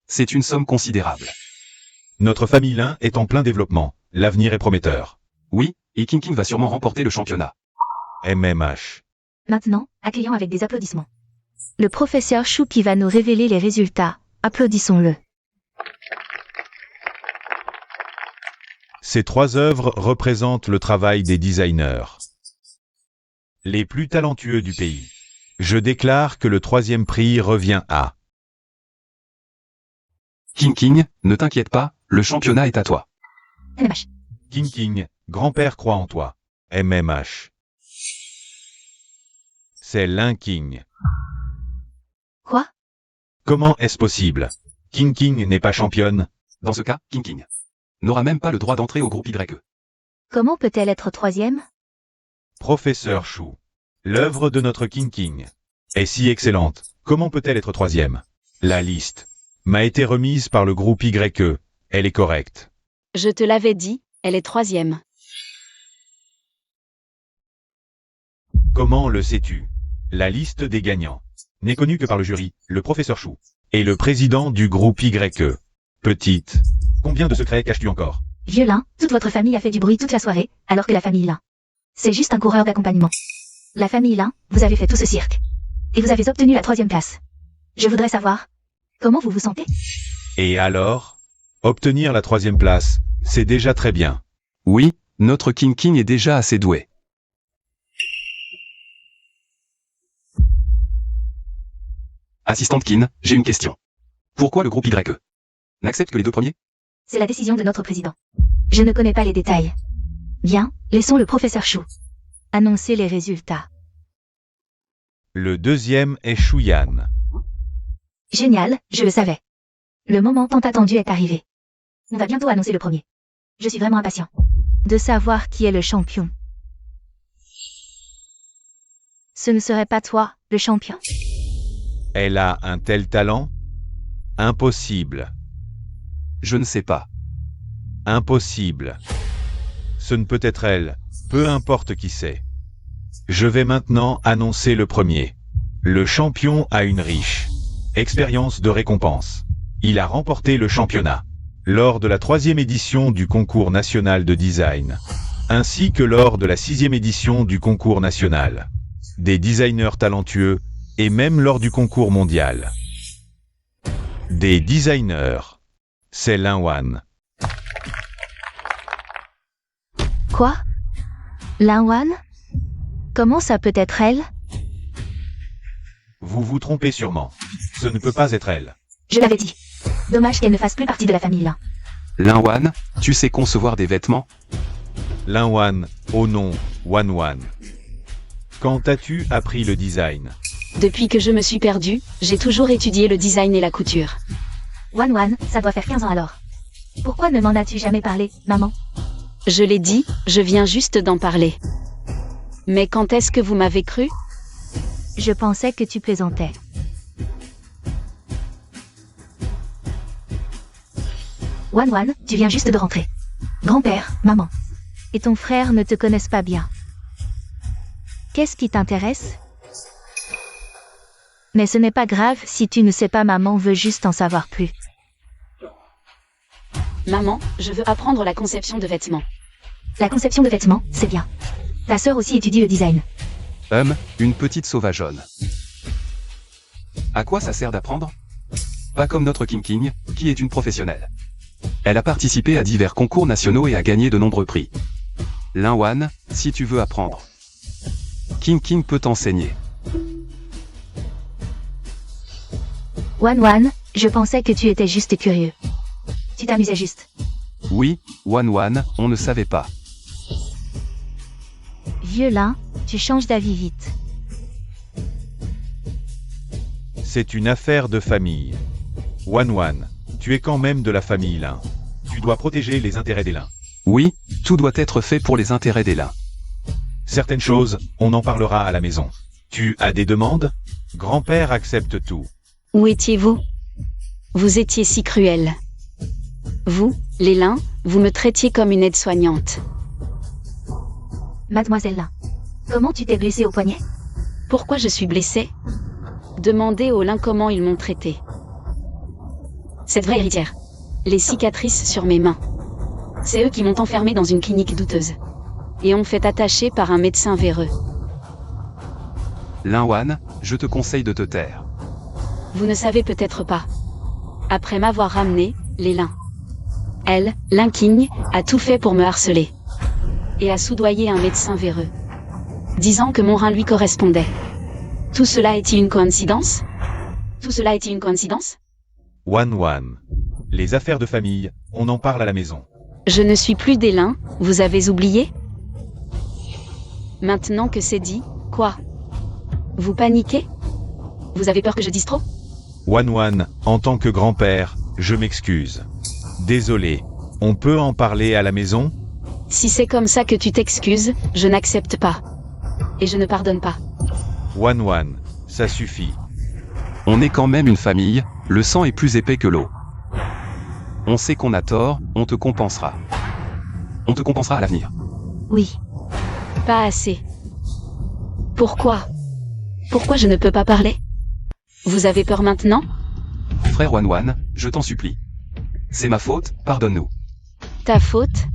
C'est une somme considérable. Notre famille Lin est en plein développement, l'avenir est prometteur. Oui, et King va sûrement remporter le championnat. MMH. Maintenant, accueillons avec des applaudissements le professeur Chou qui va nous révéler les résultats. Applaudissons-le. Ces 3 œuvres représentent le travail des designers les plus talentueux du pays. Je déclare que le 3e prix revient à King King, ne t'inquiète pas, le championnat est à toi. MMH. King King, grand-père croit en toi. MMH. C'est l'un King. Quoi? Comment est-ce possible? King King n'est pas championne? Dans ce cas, King King n'aura même pas le droit d'entrer au groupe YE. Comment peut-elle être troisième? Professeur Chou. L'œuvre de notre King King est si excellente. Comment peut-elle être troisième? La liste m'a été remise par le groupe YE. Elle est correcte. Je te l'avais dit, elle est troisième. Comment le sais-tu? La liste des gagnants n'est connue que par le jury, le professeur Chou et le président du groupe YE. Petite, combien de secrets caches-tu encore? Vieux Lin, toute votre famille a fait du bruit toute la soirée, alors que la famille Lin. C'est juste un coureur d'accompagnement. La famille Lin, vous avez fait tout ce cirque. Et vous avez obtenu la 3e place. Je voudrais savoir, comment vous vous sentez? Et alors? Obtenir la 3e place, c'est déjà très bien. Oui, notre King King est déjà assez doué. Assistante Kin, j'ai une question. Pourquoi le groupe YE n'accepte que les 2 premiers? C'est la décision de notre président. Je ne connais pas les détails. Bien, laissons le professeur Chou annoncer les résultats. Le deuxième est Chouyan. Génial, je le savais. Le moment tant attendu est arrivé. On va bientôt annoncer le premier. Je suis vraiment impatient de savoir qui est le champion. Ce ne serait pas toi, le champion. Elle a un tel talent? Impossible. Je ne sais pas. Impossible. Ce ne peut être elle, peu importe qui c'est. Je vais maintenant annoncer le premier. Le champion a une riche expérience de récompense. Il a remporté le championnat lors de la 3e édition du concours national de design, ainsi que lors de la 6e édition du concours national des designers talentueux, et même lors du concours mondial des designers. C'est Linwan. Quoi? Linwan? Comment ça peut être elle? Vous vous trompez sûrement. Ce ne peut pas être elle. Je l'avais dit. Dommage qu'elle ne fasse plus partie de la famille Lin. Linwan, tu sais concevoir des vêtements? Linwan, oh non, Wanwan. Quand as-tu appris le design? Depuis que je me suis perdue, j'ai toujours étudié le design et la couture. Wanwan, ça doit faire 15 ans alors. Pourquoi ne m'en as-tu jamais parlé, maman? Je l'ai dit, je viens juste d'en parler. Mais quand est-ce que vous m'avez cru? Je pensais que tu plaisantais. Wanwan, tu viens juste de rentrer. Grand-père, maman et ton frère ne te connaissent pas bien. Qu'est-ce qui t'intéresse? Mais ce n'est pas grave si tu ne sais pas, maman veut juste en savoir plus. Maman, je veux apprendre la conception de vêtements. La conception de vêtements, c'est bien. Ta sœur aussi étudie le design. Une petite sauvageonne. À quoi ça sert d'apprendre? Pas comme notre King King, qui est une professionnelle. Elle a participé à divers concours nationaux et a gagné de nombreux prix. Linwan, si tu veux apprendre, King King peut t'enseigner. Wanwan, je pensais que tu étais juste curieux. Tu t'amusais juste. Oui, Wanwan, on ne savait pas. Vieux Lin, tu changes d'avis vite. C'est une affaire de famille. Wanwan, tu es quand même de la famille Lin. Tu dois protéger les intérêts des Lin. Oui, tout doit être fait pour les intérêts des Lin. Certaines choses, on en parlera à la maison. Tu as des demandes? Grand-père accepte tout. Où étiez-vous? Vous étiez si cruel. Vous, les Lin, vous me traitiez comme une aide-soignante. Mademoiselle Lin, comment tu t'es blessée au poignet? Pourquoi je suis blessée? Demandez aux Lin comment ils m'ont traité. Cette vraie héritière. Les cicatrices sur mes mains. C'est eux qui m'ont enfermée dans une clinique douteuse. Et ont fait attacher par un médecin véreux. Linwan, je te conseille de te taire. Vous ne savez peut-être pas. Après m'avoir ramené, les Lin. Elle, Lin King, a tout fait pour me harceler. Et a soudoyé un médecin véreux. Disant que mon rein lui correspondait. Tout cela est-il une coïncidence? Tout cela est-il une coïncidence? Wanwan. Les affaires de famille, on en parle à la maison. Je ne suis plus d'Élin, vous avez oublié? Maintenant que c'est dit, quoi? Vous paniquez? Vous avez peur que je dise trop? Wan, en tant que grand-père, je m'excuse. Désolé, on peut en parler à la maison? Si c'est comme ça que tu t'excuses, je n'accepte pas. Et je ne pardonne pas. Wan, ça suffit. On est quand même une famille, le sang est plus épais que l'eau. On sait qu'on a tort, on te compensera. On te compensera à l'avenir. Oui. Pas assez. Pourquoi? Pourquoi je ne peux pas parler? Vous avez peur maintenant? Frère Wan, je t'en supplie. C'est ma faute, pardonne-nous. Ta faute?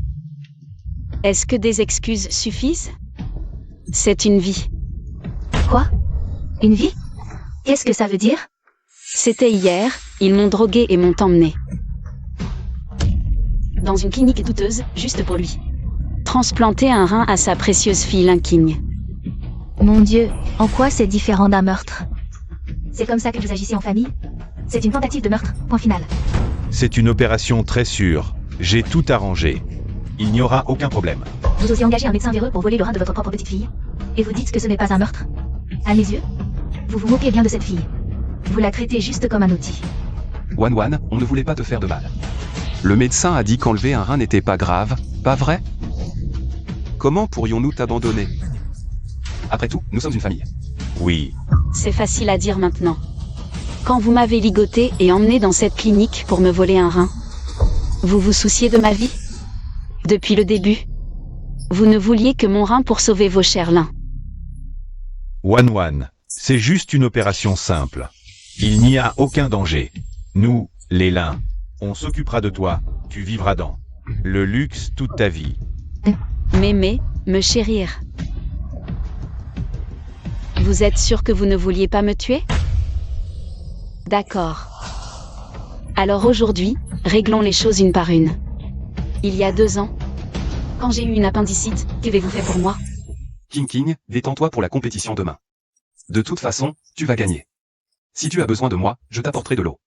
Est-ce que des excuses suffisent? C'est une vie. Quoi? Une vie? Qu'est-ce que ça veut dire? C'était hier, ils m'ont drogué et m'ont emmené. Dans une clinique douteuse, juste pour lui. Transplanter un rein à sa précieuse fille Linking. Mon Dieu, en quoi c'est différent d'un meurtre? C'est comme ça que vous agissez en famille? C'est une tentative de meurtre, point final. C'est une opération très sûre. J'ai tout arrangé. Il n'y aura aucun problème. Vous osez engager un médecin véreux pour voler le rein de votre propre petite fille? Et vous dites que ce n'est pas un meurtre? À mes yeux, vous vous moquez bien de cette fille. Vous la traitez juste comme un outil. Wan, on ne voulait pas te faire de mal. Le médecin a dit qu'enlever un rein n'était pas grave, pas vrai? Comment pourrions-nous t'abandonner? Après tout, nous sommes une famille. Oui. C'est facile à dire maintenant. Quand vous m'avez ligoté et emmené dans cette clinique pour me voler un rein, vous vous souciez de ma vie? Depuis le début. Vous ne vouliez que mon rein pour sauver vos chers lins. Wan, c'est juste une opération simple. Il n'y a aucun danger. Nous, les lins, on s'occupera de toi, tu vivras dans le luxe toute ta vie. M'aimer, me chérir. Vous êtes sûr que vous ne vouliez pas me tuer? D'accord. Alors aujourd'hui, réglons les choses une par une. Il y a 2 ans, quand j'ai eu une appendicite, qu'avez-vous fait pour moi? King, détends-toi pour la compétition demain. De toute façon, tu vas gagner. Si tu as besoin de moi, je t'apporterai de l'eau.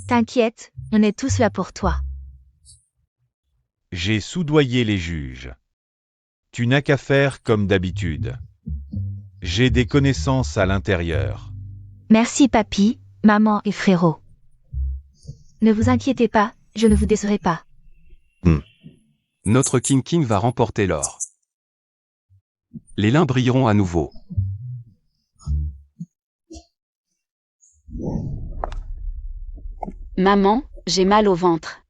T'inquiète, on est tous là pour toi. J'ai soudoyé les juges. Tu n'as qu'à faire comme d'habitude. J'ai des connaissances à l'intérieur. Merci papy, maman et frérot. Ne vous inquiétez pas, je ne vous décerai pas. Notre King va remporter l'or. Les lins brilleront à nouveau. Maman, j'ai mal au ventre.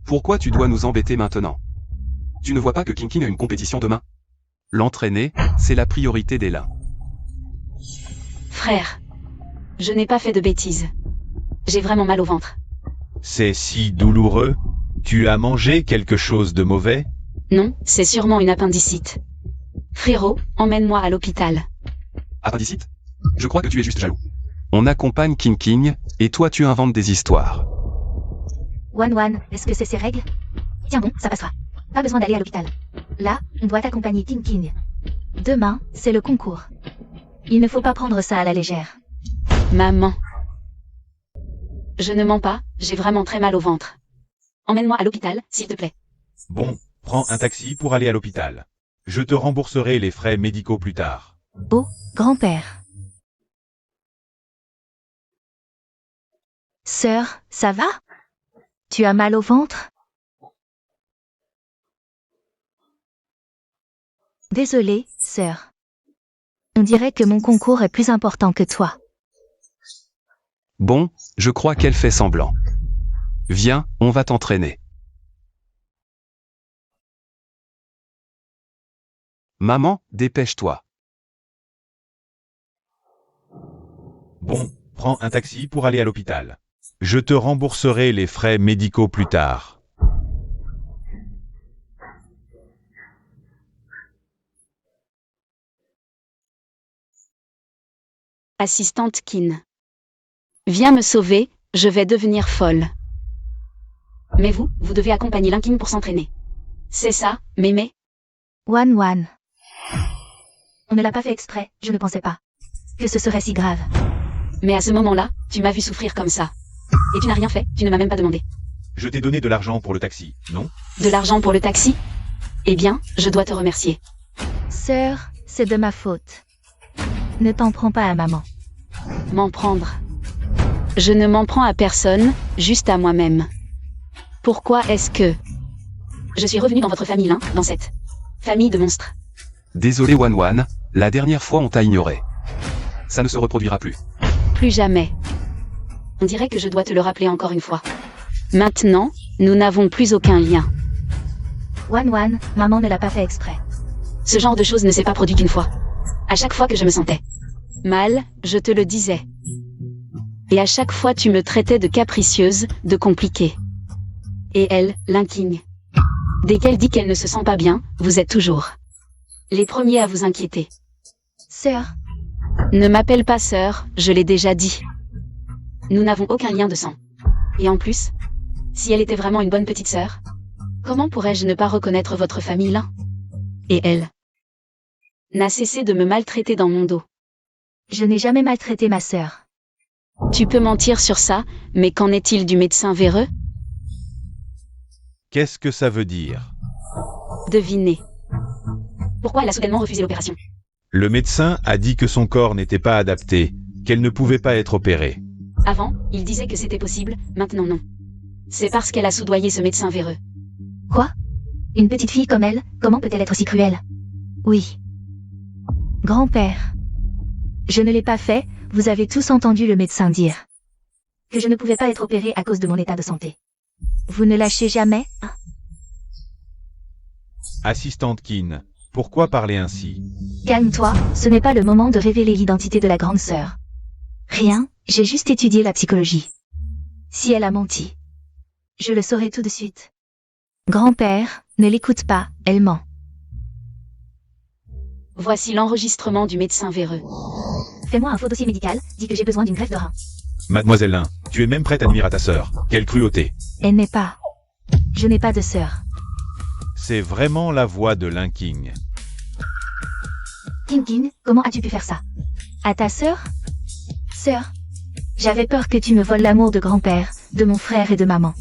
Pourquoi tu dois nous embêter maintenant? Tu ne vois pas que King a une compétition demain? L'entraîner, c'est la priorité des lins. Frère, je n'ai pas fait de bêtises. J'ai vraiment mal au ventre. C'est si douloureux? Tu as mangé quelque chose de mauvais? Non, c'est sûrement une appendicite. Frérot, emmène-moi à l'hôpital. Appendicite? Je crois que tu es juste jaloux. On accompagne King, et toi tu inventes des histoires. Wan, est-ce que c'est ses règles? Tiens bon, ça passera. Pas besoin d'aller à l'hôpital. Là, on doit accompagner King. Demain, c'est le concours. Il ne faut pas prendre ça à la légère. Maman. Je ne mens pas, j'ai vraiment très mal au ventre. Emmène-moi à l'hôpital, s'il te plaît. Bon, prends un taxi pour aller à l'hôpital. Je te rembourserai les frais médicaux plus tard. Oh, grand-père. Sœur, ça va? Tu as mal au ventre? Désolée, sœur. On dirait que mon concours est plus important que toi. Bon, je crois qu'elle fait semblant. Viens, on va t'entraîner. Maman, dépêche-toi. Bon, prends un taxi pour aller à l'hôpital. Je te rembourserai les frais médicaux plus tard. Assistante Kin. Viens me sauver, je vais devenir folle. Mais vous devez accompagner Linking pour s'entraîner. C'est ça, mémé? Wan. On ne l'a pas fait exprès, je ne pensais pas que ce serait si grave. Mais à ce moment-là, tu m'as vu souffrir comme ça. Et tu n'as rien fait, tu ne m'as même pas demandé. Je t'ai donné de l'argent pour le taxi, non? De l'argent pour le taxi? Eh bien, je dois te remercier. Sœur, c'est de ma faute. Ne t'en prends pas à maman. M'en prendre. Je ne m'en prends à personne, juste à moi-même. Pourquoi est-ce que... Je suis revenu dans votre famille, là, dans cette famille de monstres. Désolé Wan Wan, la dernière fois on t'a ignoré. Ça ne se reproduira plus. Plus jamais. On dirait que je dois te le rappeler encore une fois. Maintenant, nous n'avons plus aucun lien. Wan, maman ne l'a pas fait exprès. Ce genre de choses ne s'est pas produit qu'une fois. À chaque fois que je me sentais mal, je te le disais. Et à chaque fois tu me traitais de capricieuse, de compliquée. Et elle, Linking. Dès qu'elle dit qu'elle ne se sent pas bien, vous êtes toujours les premiers à vous inquiéter. Sœur, Ne m'appelle pas sœur, je l'ai déjà dit. Nous n'avons aucun lien de sang. Et en plus, si elle était vraiment une bonne petite sœur, comment pourrais-je ne pas reconnaître votre famille là? Et elle n'a cessé de me maltraiter dans mon dos. je n'ai jamais maltraité ma sœur. Tu peux mentir sur ça, mais qu'en est-il du médecin véreux? Qu'est-ce que ça veut dire? Devinez. Pourquoi elle a soudainement refusé l'opération? Le médecin a dit que son corps n'était pas adapté, qu'elle ne pouvait pas être opérée. Avant, il disait que c'était possible, maintenant non. C'est parce qu'elle a soudoyé ce médecin véreux. Quoi? Une petite fille comme elle, comment peut-elle être si cruelle? Oui. Grand-père. Je ne l'ai pas fait, vous avez tous entendu le médecin dire que je ne pouvais pas être opérée à cause de mon état de santé. Vous ne lâchez jamais, hein? Assistante Kin, pourquoi parler ainsi? Calme-toi, ce n'est pas le moment de révéler l'identité de la grande sœur. Rien, j'ai juste étudié la psychologie. Si elle a menti, je le saurai tout de suite. Grand-père, ne l'écoute pas, elle ment. Voici l'enregistrement du médecin véreux. Fais-moi un faux dossier médical, dis que j'ai besoin d'une greffe de rein. Mademoiselle Lin, tu es même prête à nuire à ta sœur. Quelle cruauté. Elle n'est pas. Je n'ai pas de sœur. C'est vraiment la voix de Linking. Tinkin, comment as-tu pu faire ça? À ta sœur? Sœur? J'avais peur que tu me voles l'amour de grand-père, de mon frère et de maman.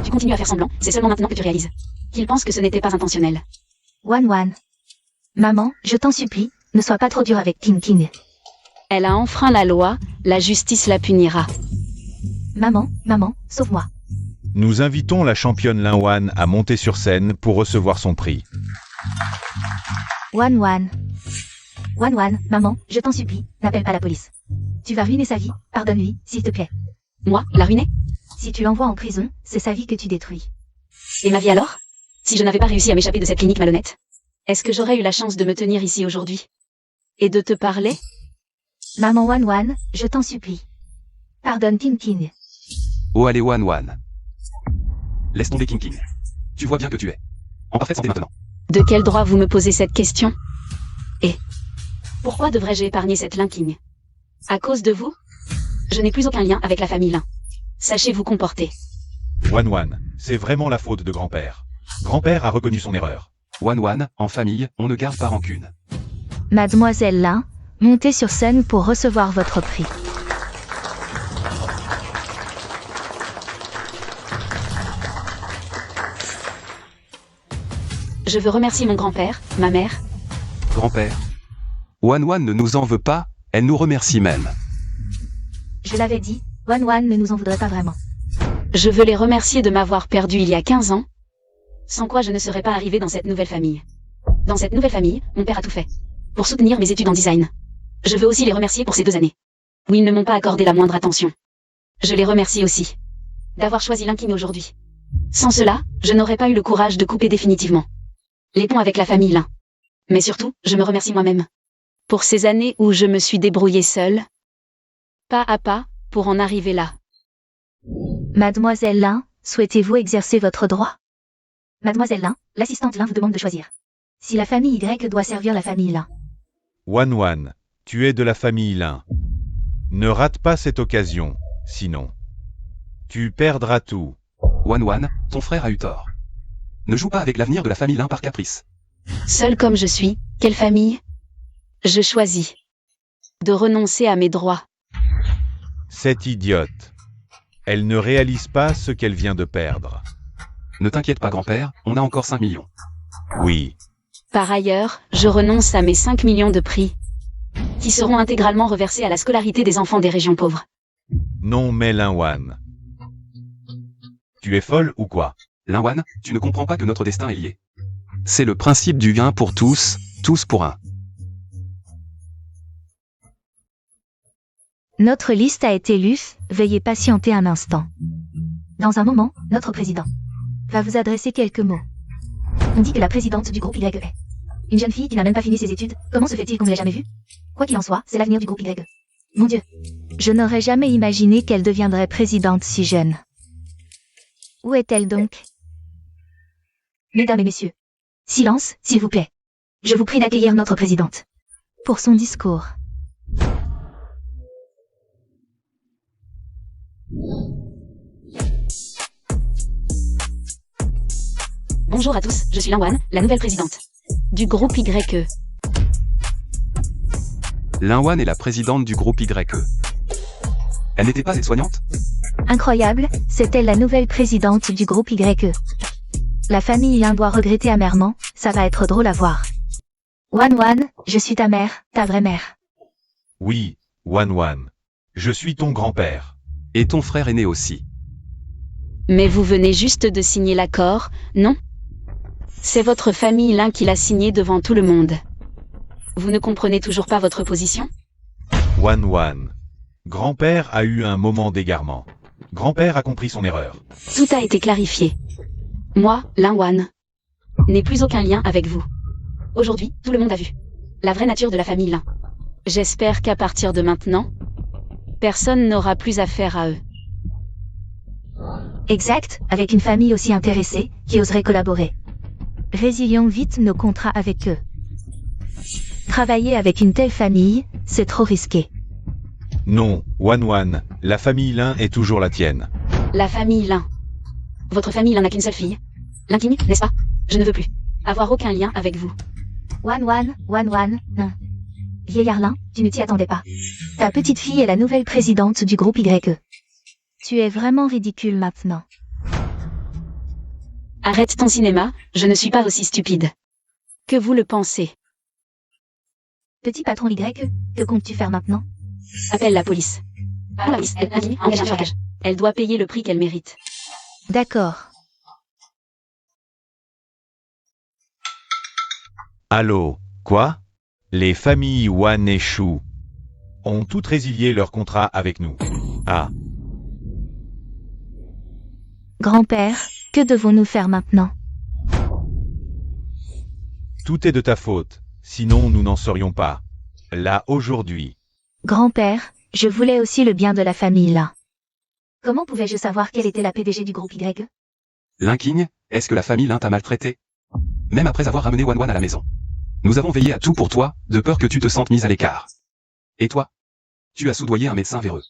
Tu continues à faire semblant, c'est seulement maintenant que tu réalises qu'il pense que ce n'était pas intentionnel. Wan. Maman, je t'en supplie, ne sois pas trop dur avec Tinkin. Elle a enfreint la loi, la justice la punira. Maman, sauve-moi. Nous invitons la championne Lin Wan à monter sur scène pour recevoir son prix. Wan, maman, je t'en supplie, n'appelle pas la police. Tu vas ruiner sa vie, pardonne-lui, s'il te plaît. Moi, la ruiner? Si tu l'envoies en prison, c'est sa vie que tu détruis. Et ma vie alors? Si je n'avais pas réussi à m'échapper de cette clinique malhonnête, est-ce que j'aurais eu la chance de me tenir ici aujourd'hui? Et de te parler? Maman Wan, je t'en supplie. Pardonne Tinkin. Oh allez Wan Wan. Laisse tomber King King. Tu vois bien que tu es en parfaite santé maintenant. De quel droit vous me posez cette question? Et pourquoi devrais-je épargner cette Linking? À cause de vous? Je n'ai plus aucun lien avec la famille Lin. Sachez vous comporter. Wan, c'est vraiment la faute de grand-père. Grand-père a reconnu son erreur. Wan Wan, en famille, on ne garde pas rancune. Mademoiselle Lin, montez sur scène pour recevoir votre prix. Je veux remercier mon grand-père, ma mère. Grand-père. Wan Wan ne nous en veut pas, elle nous remercie même. Je l'avais dit, Wan ne nous en voudrait pas vraiment. Je veux les remercier de m'avoir perdu il y a 15 ans, sans quoi je ne serais pas arrivée dans cette nouvelle famille. Dans cette nouvelle famille, mon père a tout fait pour soutenir mes études en design. Je veux aussi les remercier pour ces 2 années où ils ne m'ont pas accordé la moindre attention. Je les remercie aussi d'avoir choisi Linking aujourd'hui. Sans cela, je n'aurais pas eu le courage de couper définitivement les ponts avec la famille Lin. Mais surtout, je me remercie moi-même pour ces années où je me suis débrouillée seule, pas à pas, pour en arriver là. Mademoiselle Lin, souhaitez-vous exercer votre droit? Mademoiselle Lin, l'assistante Lin vous demande de choisir. Si la famille Y doit servir la famille Lin. Wan, tu es de la famille Lin. Ne rate pas cette occasion, sinon tu perdras tout. Wan Wan, ton frère a eu tort. Ne joue pas avec l'avenir de la famille Lin par caprice. Seule comme je suis, quelle famille? Je choisis de renoncer à mes droits. Cette idiote. Elle ne réalise pas ce qu'elle vient de perdre. Ne t'inquiète pas grand-père, on a encore 5 millions. Oui. Par ailleurs, je renonce à mes 5 millions de prix, qui seront intégralement reversés à la scolarité des enfants des régions pauvres. Non mais Linwan. Tu es folle ou quoi? Linwan, tu ne comprends pas que notre destin est lié. C'est le principe du gain pour tous, tous pour un. Notre liste a été lue, veuillez patienter un instant. Dans un moment, notre président va vous adresser quelques mots. On dit que la présidente du groupe Y est une jeune fille qui n'a même pas fini ses études. Comment se fait-il qu'on ne l'ait jamais vue? Quoi qu'il en soit, c'est l'avenir du groupe Y. Mon Dieu. Je n'aurais jamais imaginé qu'elle deviendrait présidente si jeune. Où est-elle donc? Mesdames et messieurs, silence, s'il vous plaît. Je vous prie d'accueillir notre présidente pour son discours. Bonjour à tous, je suis Linwan, la nouvelle présidente du groupe YE. Linwan est la présidente du groupe YE. Elle n'était pas aide-soignante? Incroyable, c'est elle la nouvelle présidente du groupe YE. La famille Lin doit regretter amèrement, ça va être drôle à voir. Wan, je suis ta mère, ta vraie mère. Oui, Wan. Je suis ton grand-père. Et ton frère aîné aussi. Mais vous venez juste de signer l'accord, non? C'est votre famille Lin qui l'a signé devant tout le monde. Vous ne comprenez toujours pas votre position? Wan. Grand-père a eu un moment d'égarement. Grand-père a compris son erreur. Tout a été clarifié. Moi, Linwan, n'ai plus aucun lien avec vous. Aujourd'hui, tout le monde a vu la vraie nature de la famille Lin. J'espère qu'à partir de maintenant, personne n'aura plus affaire à eux. Exact, avec une famille aussi intéressée, qui oserait collaborer. Résilions vite nos contrats avec eux. Travailler avec une telle famille, c'est trop risqué. Non, Wan, la famille Lin est toujours la tienne. La famille Lin. Votre famille Lin n'a qu'une seule fille. Linking, n'est-ce pas? Je ne veux plus avoir aucun lien avec vous. Wan, non. Vieillard Lin, tu ne t'y attendais pas. Ta petite fille est la nouvelle présidente du groupe YE. Tu es vraiment ridicule maintenant. Arrête ton cinéma, je ne suis pas aussi stupide que vous le pensez. Petit patron Y, que comptes-tu faire maintenant? Appelle la police. La police, engage un tueur. Elle doit payer le prix qu'elle mérite. D'accord. Allô, quoi? Les familles Wan et Shu ont toutes résilié leur contrat avec nous. Ah. Grand-père, que devons-nous faire maintenant? Tout est de ta faute, sinon nous n'en serions pas là aujourd'hui. Grand-père, je voulais aussi le bien de la famille là. Comment pouvais-je savoir quelle était la PDG du groupe Y? Linking, est-ce que la famille Lin t'a maltraité? Même après avoir ramené Wan à la maison. Nous avons veillé à tout pour toi, de peur que tu te sentes mise à l'écart. Et toi? Tu as soudoyé un médecin véreux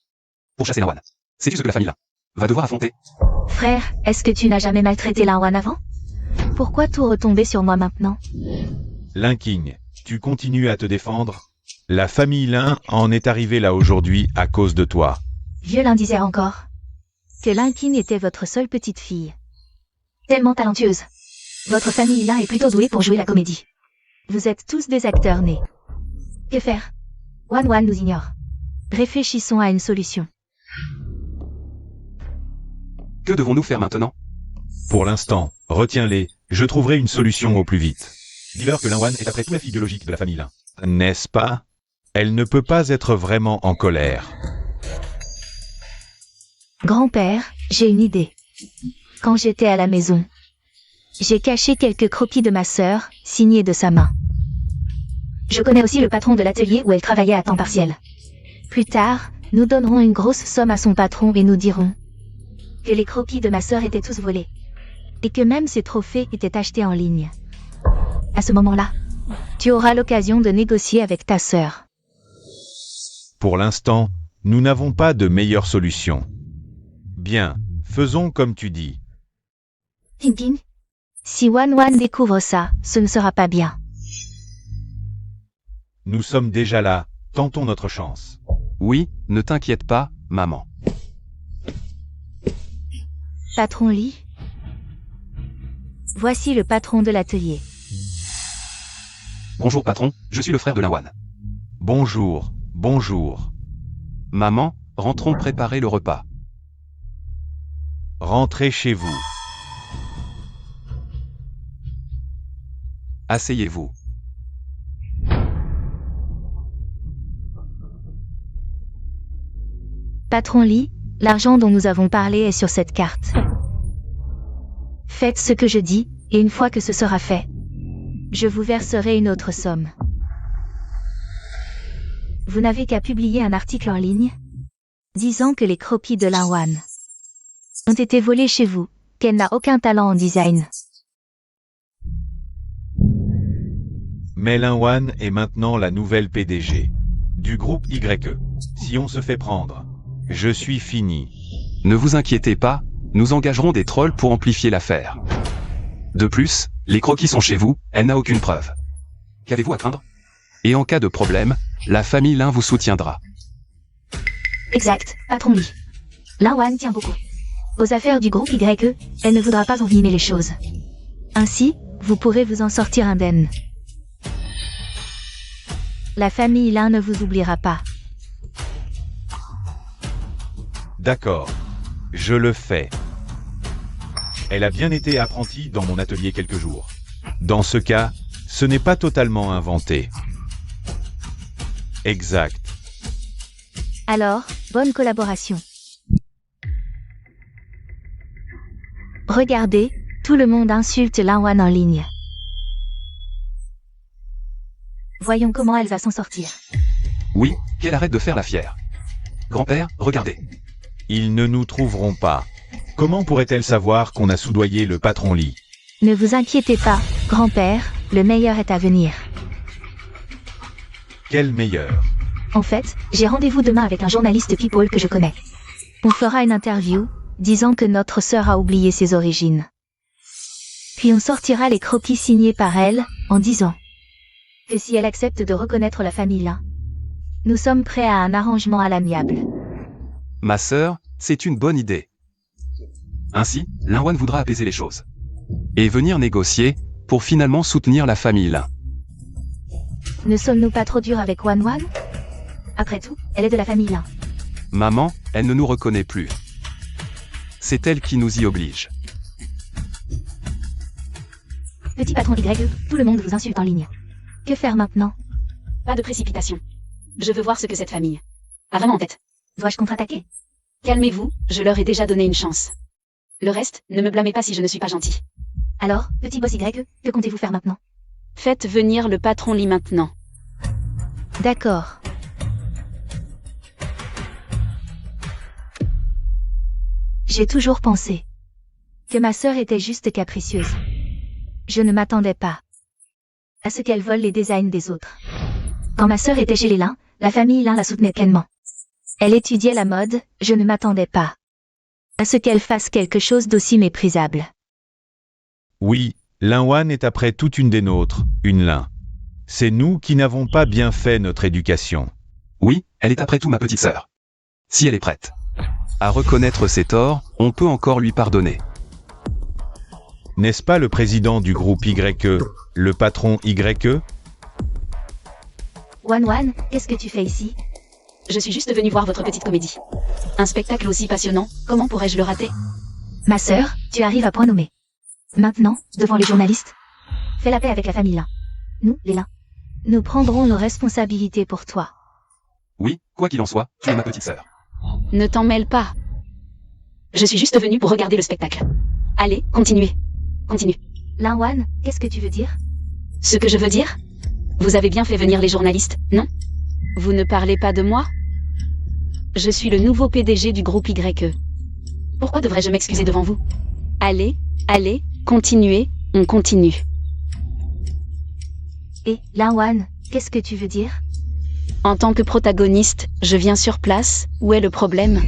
pour chasser Linwan. Sais-tu ce que la famille Lin va devoir affronter? Frère, est-ce que tu n'as jamais maltraité Linwan avant? Pourquoi tout retomber sur moi maintenant? Linking, tu continues à te défendre? La famille Lin en est arrivée là aujourd'hui à cause de toi. Vieux Lin disait encore que Linkin était votre seule petite fille. Tellement talentueuse. Votre famille Lin est plutôt douée pour jouer la comédie. Vous êtes tous des acteurs nés. Que faire? Wan nous ignore. Réfléchissons à une solution. Que devons-nous faire maintenant? Pour l'instant, retiens-les, je trouverai une solution au plus vite. Dis-leur que Linwan est après tout la fille biologique de la famille Lin. N'est-ce pas? Elle ne peut pas être vraiment en colère. Grand-père, j'ai une idée. Quand j'étais à la maison, j'ai caché quelques croquis de ma sœur, signés de sa main. Je connais aussi le patron de l'atelier où elle travaillait à temps partiel. Plus tard, nous donnerons une grosse somme à son patron et nous dirons que les croquis de ma sœur étaient tous volés. Et que même ses trophées étaient achetés en ligne. À ce moment-là, tu auras l'occasion de négocier avec ta sœur. Pour l'instant, nous n'avons pas de meilleure solution. Bien, faisons comme tu dis. Tintin, si Wan découvre ça, ce ne sera pas bien. Nous sommes déjà là, tentons notre chance. Oui, ne t'inquiète pas, maman. Patron Lee? Voici le patron de l'atelier. Bonjour patron, je suis le frère de Linwan. Bonjour, bonjour. Maman, rentrons préparer le repas. Rentrez chez vous. Asseyez-vous. Patron Lee, l'argent dont nous avons parlé est sur cette carte. Faites ce que je dis, et une fois que ce sera fait, je vous verserai une autre somme. Vous n'avez qu'à publier un article en ligne disant que les copies de Linwan ont été volées chez vous, qu'elle n'a aucun talent en design. Mais Linwan est maintenant la nouvelle PDG du groupe YE. Si on se fait prendre, je suis fini. Ne vous inquiétez pas, nous engagerons des trolls pour amplifier l'affaire. De plus, les croquis sont chez vous, elle n'a aucune preuve. Qu'avez-vous à craindre? Et en cas de problème, la famille Lin vous soutiendra. Exact, patron Lee. Linwan tient beaucoup aux affaires du groupe YE, elle ne voudra pas envenimer les choses. Ainsi, vous pourrez vous en sortir indemne. La famille Lin ne vous oubliera pas. D'accord. Je le fais. Elle a bien été apprentie dans mon atelier quelques jours. Dans ce cas, ce n'est pas totalement inventé. Exact. Alors, bonne collaboration. Regardez, tout le monde insulte Linwan en ligne. Voyons comment elle va s'en sortir. Oui, qu'elle arrête de faire la fière. Grand-père, regardez. Ils ne nous trouveront pas. Comment pourrait-elle savoir qu'on a soudoyé le patron Lee? Ne vous inquiétez pas, grand-père, le meilleur est à venir. Quel meilleur? En fait, j'ai rendez-vous demain avec un journaliste People que je connais. On fera une interview, disant que notre sœur a oublié ses origines. Puis on sortira les croquis signés par elle, en disant que si elle accepte de reconnaître la famille Lin, nous sommes prêts à un arrangement à l'amiable. Ma sœur, c'est une bonne idée. Ainsi, Linwan voudra apaiser les choses. Et venir négocier, pour finalement soutenir la famille Lin. Ne sommes-nous pas trop durs avec Wanwan? Après tout, elle est de la famille Lin. Maman, elle ne nous reconnaît plus. C'est elle qui nous y oblige. Petit patron YE, tout le monde vous insulte en ligne. Que faire maintenant? Pas de précipitation. Je veux voir ce que cette famille a vraiment en tête. Dois-je contre-attaquer? Calmez-vous, je leur ai déjà donné une chance. Le reste, ne me blâmez pas si je ne suis pas gentil. Alors, petit boss YE, que comptez-vous faire maintenant? Faites venir le patron Lee maintenant. D'accord. J'ai toujours pensé que ma sœur était juste capricieuse. Je ne m'attendais pas à ce qu'elle vole les designs des autres. Quand ma sœur était chez les Lin, la famille Lin la soutenait pleinement. Elle étudiait la mode, je ne m'attendais pas à ce qu'elle fasse quelque chose d'aussi méprisable. Oui, Linwan est après toute une des nôtres, une Lin. C'est nous qui n'avons pas bien fait notre éducation. Oui, elle est après tout ma petite sœur. Si elle est prête à reconnaître ses torts, on peut encore lui pardonner. N'est-ce pas le président du groupe YE, le patron YE? Wanwan, qu'est-ce que tu fais ici? Je suis juste venue voir votre petite comédie. Un spectacle aussi passionnant, comment pourrais-je le rater? Ma sœur, tu arrives à point nommé. Maintenant, devant les journalistes, fais la paix avec la famille Lin. Nous, les Lin, nous prendrons nos responsabilités pour toi. Oui, quoi qu'il en soit, tu es ma petite sœur. Ne t'en mêle pas. Je suis juste venue pour regarder le spectacle. Allez, continuez. Continue. Linwan, qu'est-ce que tu veux dire? Ce que je veux dire? Vous avez bien fait venir les journalistes, non? Vous ne parlez pas de moi? Je suis le nouveau PDG du groupe YE. Pourquoi devrais-je m'excuser devant vous? Allez, allez, continuez, on continue. Et, Linwan, qu'est-ce que tu veux dire? En tant que protagoniste, je viens sur place, où est le problème?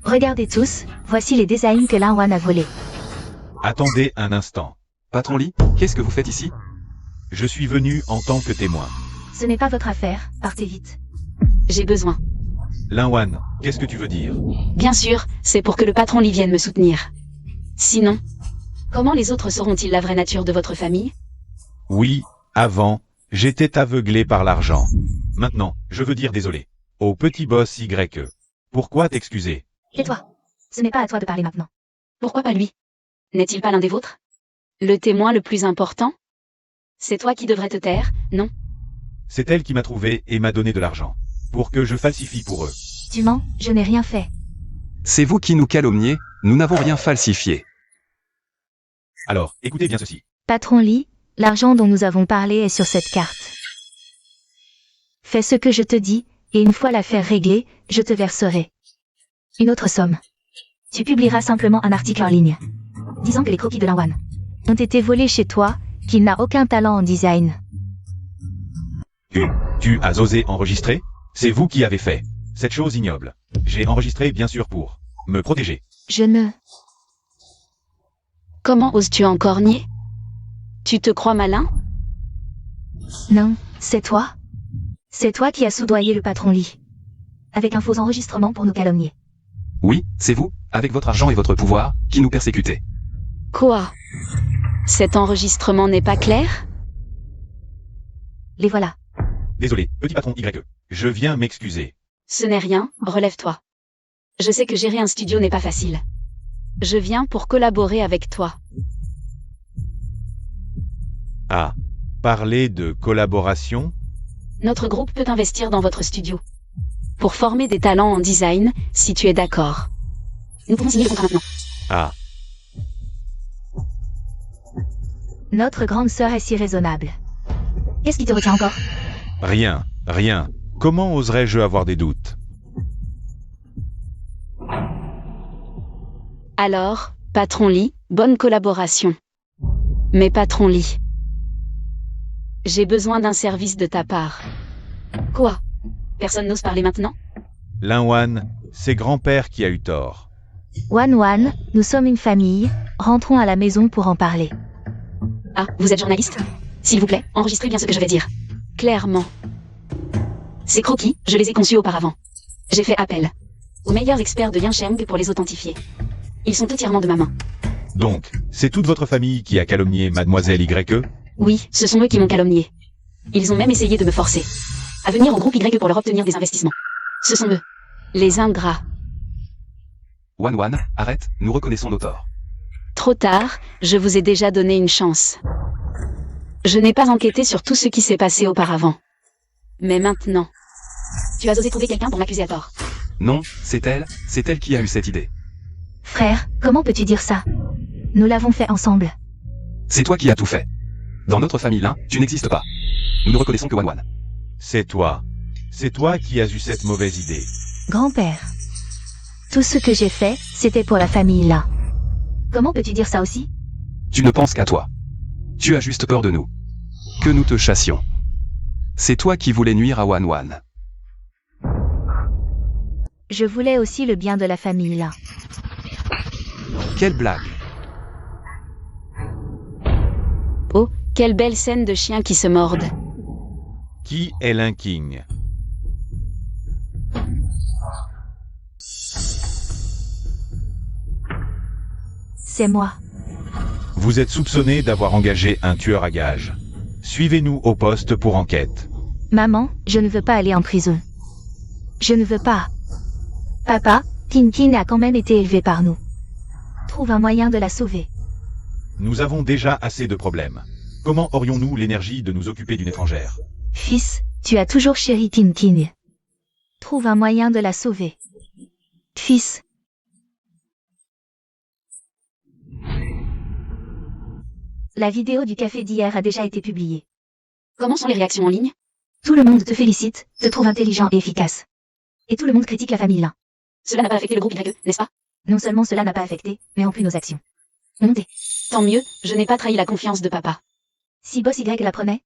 Regardez tous, voici les designs que Linwan a volés. Attendez un instant. Patron Lee, qu'est-ce que vous faites ici? Je suis venu en tant que témoin. Ce n'est pas votre affaire, partez vite. J'ai besoin. Linwan, qu'est-ce que tu veux dire? Bien sûr, c'est pour que le patron Lee vienne me soutenir. Sinon, comment les autres sauront-ils la vraie nature de votre famille? Oui, avant, j'étais aveuglé par l'argent. Maintenant, je veux dire désolé. Au petit boss YE. Pourquoi t'excuser? Tais-toi. Ce n'est pas à toi de parler maintenant. Pourquoi pas lui? N'est-il pas l'un des vôtres? Le témoin le plus important? C'est toi qui devrais te taire, non? C'est elle qui m'a trouvé et m'a donné de l'argent. Pour que je falsifie pour eux. Tu mens, je n'ai rien fait. C'est vous qui nous calomniez, nous n'avons rien falsifié. Alors, écoutez bien ceci. Patron Lee, l'argent dont nous avons parlé est sur cette carte. Fais ce que je te dis, et une fois l'affaire réglée, je te verserai une autre somme. Tu publieras simplement un article en ligne, disant que les croquis de Linwan ont été volés chez toi, qu'il n'a aucun talent en design. Tu as osé enregistrer? C'est vous qui avez fait cette chose ignoble. J'ai enregistré bien sûr pour me protéger. Je ne... Comment oses-tu encore nier? Tu te crois malin? Non, c'est toi. C'est toi qui as soudoyé le patron Lee. Avec un faux enregistrement pour nous calomnier. Oui, c'est vous, avec votre argent et votre pouvoir, qui nous persécutez. Quoi? Cet enregistrement n'est pas clair? Les voilà. Désolé, petit patron YE. Je viens m'excuser. Ce n'est rien, relève-toi. Je sais que gérer un studio n'est pas facile. Je viens pour collaborer avec toi. Ah, parler de collaboration? Notre groupe peut investir dans votre studio. Pour former des talents en design, si tu es d'accord. Nous pouvons signer le contrat maintenant. Ah, Notre grande sœur est si raisonnable. Qu'est-ce qui te retient encore? rien. Comment oserais-je avoir des doutes? Alors, patron Lee, bonne collaboration. Mais patron Lee, j'ai besoin d'un service de ta part. Quoi? Personne n'ose parler maintenant? Linwan, c'est grand-père qui a eu tort. Wan, nous sommes une famille, rentrons à la maison pour en parler. Ah, vous êtes journaliste? S'il vous plaît, enregistrez bien ce que je vais dire. Clairement. Ces croquis, je les ai conçus auparavant. J'ai fait appel aux meilleurs experts de Yincheng pour les authentifier. Ils sont entièrement de ma main. Donc, c'est toute votre famille qui a calomnié mademoiselle YE? Oui, ce sont eux qui m'ont calomnié. Ils ont même essayé de me forcer à venir au groupe Y pour leur obtenir des investissements. Ce sont eux, les ingrats. Wan, arrête, nous reconnaissons nos torts. Trop tard, je vous ai déjà donné une chance. Je n'ai pas enquêté sur tout ce qui s'est passé auparavant. Mais maintenant, tu as osé trouver quelqu'un pour m'accuser à tort. Non, c'est elle qui a eu cette idée. Frère, comment peux-tu dire ça? Nous l'avons fait ensemble. C'est toi qui as tout fait. Dans notre famille Lin, tu n'existes pas. Nous ne reconnaissons que Wan. C'est toi. C'est toi qui as eu cette mauvaise idée. Grand-père. Tout ce que j'ai fait, c'était pour la famille là. Comment peux-tu dire ça aussi? Tu ne penses qu'à toi. Tu as juste peur de nous. Que nous te chassions. C'est toi qui voulais nuire à Wan. Je voulais aussi le bien de la famille là. Quelle blague. Oh, quelle belle scène de chiens qui se mordent. Qui est Lin King? C'est moi. Vous êtes soupçonné d'avoir engagé un tueur à gages. Suivez-nous au poste pour enquête. Maman, je ne veux pas aller en prison. Je ne veux pas. Papa, Tintin a quand même été élevé par nous. Trouve un moyen de la sauver. Nous avons déjà assez de problèmes. Comment aurions-nous l'énergie de nous occuper d'une étrangère? Fils, tu as toujours chéri Tintin. Trouve un moyen de la sauver. Fils. La vidéo du café d'hier a déjà été publiée. Comment sont les réactions en ligne? Tout le monde te félicite, te trouve intelligent et efficace. Et tout le monde critique la famille Lin. Cela n'a pas affecté le groupe Y, n'est-ce pas? Non seulement cela n'a pas affecté, mais en plus nos actions. Montez. Tant mieux, je n'ai pas trahi la confiance de papa. Si Boss Y l'apprenait,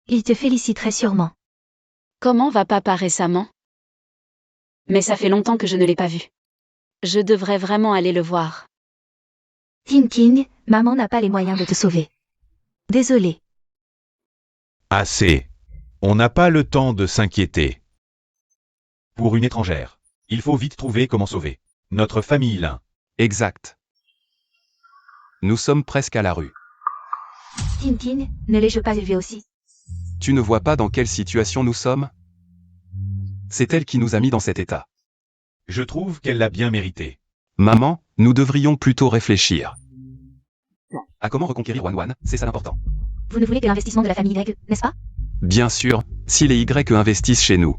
il te féliciterait sûrement. Comment va papa récemment? Mais ça fait longtemps que je ne l'ai pas vu. Je devrais vraiment aller le voir. Tin King, maman n'a pas les moyens de te sauver. Désolé. Assez. On n'a pas le temps de s'inquiéter. pour une étrangère. Il faut vite trouver comment sauver notre famille Lin. Exact. Nous sommes presque à la rue. Tintin, ne l'ai-je pas élevé aussi? Tu ne vois pas dans quelle situation nous sommes? C'est elle qui nous a mis dans cet état. Je trouve qu'elle l'a bien mérité. Maman, nous devrions plutôt réfléchir. À comment reconquérir Wan, c'est ça l'important. Vous ne voulez que l'investissement de la famille Y, n'est-ce pas? Bien sûr, si les Y investissent chez nous.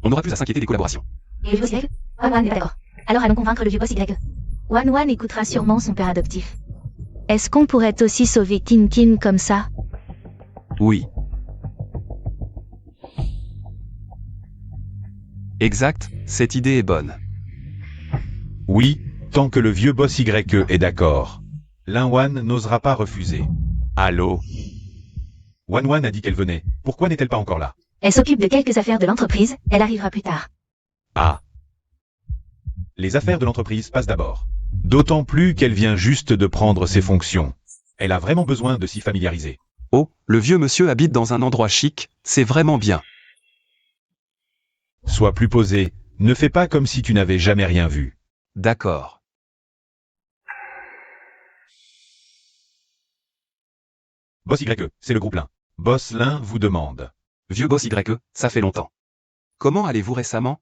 On n'aura plus à s'inquiéter des collaborations. Et le vieux boss Y? Wan n'est pas d'accord. Alors allons convaincre le vieux boss Y. Wan écoutera sûrement son père adoptif. Est-ce qu'on pourrait aussi sauver Tintin comme ça? Oui. Exact, cette idée est bonne. Oui, tant que le vieux boss Y est d'accord. Lin Wan n'osera pas refuser. Allô? Wan a dit qu'elle venait. Pourquoi n'est-elle pas encore là? Elle s'occupe de quelques affaires de l'entreprise, elle arrivera plus tard. Ah. Les affaires de l'entreprise passent d'abord. D'autant plus qu'elle vient juste de prendre ses fonctions. Elle a vraiment besoin de s'y familiariser. Oh, le vieux monsieur habite dans un endroit chic, c'est vraiment bien. Sois plus posé, ne fais pas comme si tu n'avais jamais rien vu. D'accord. Boss Y, c'est le groupe Lin. Boss Lin vous demande. Vieux boss Y, ça fait longtemps. Comment allez-vous récemment?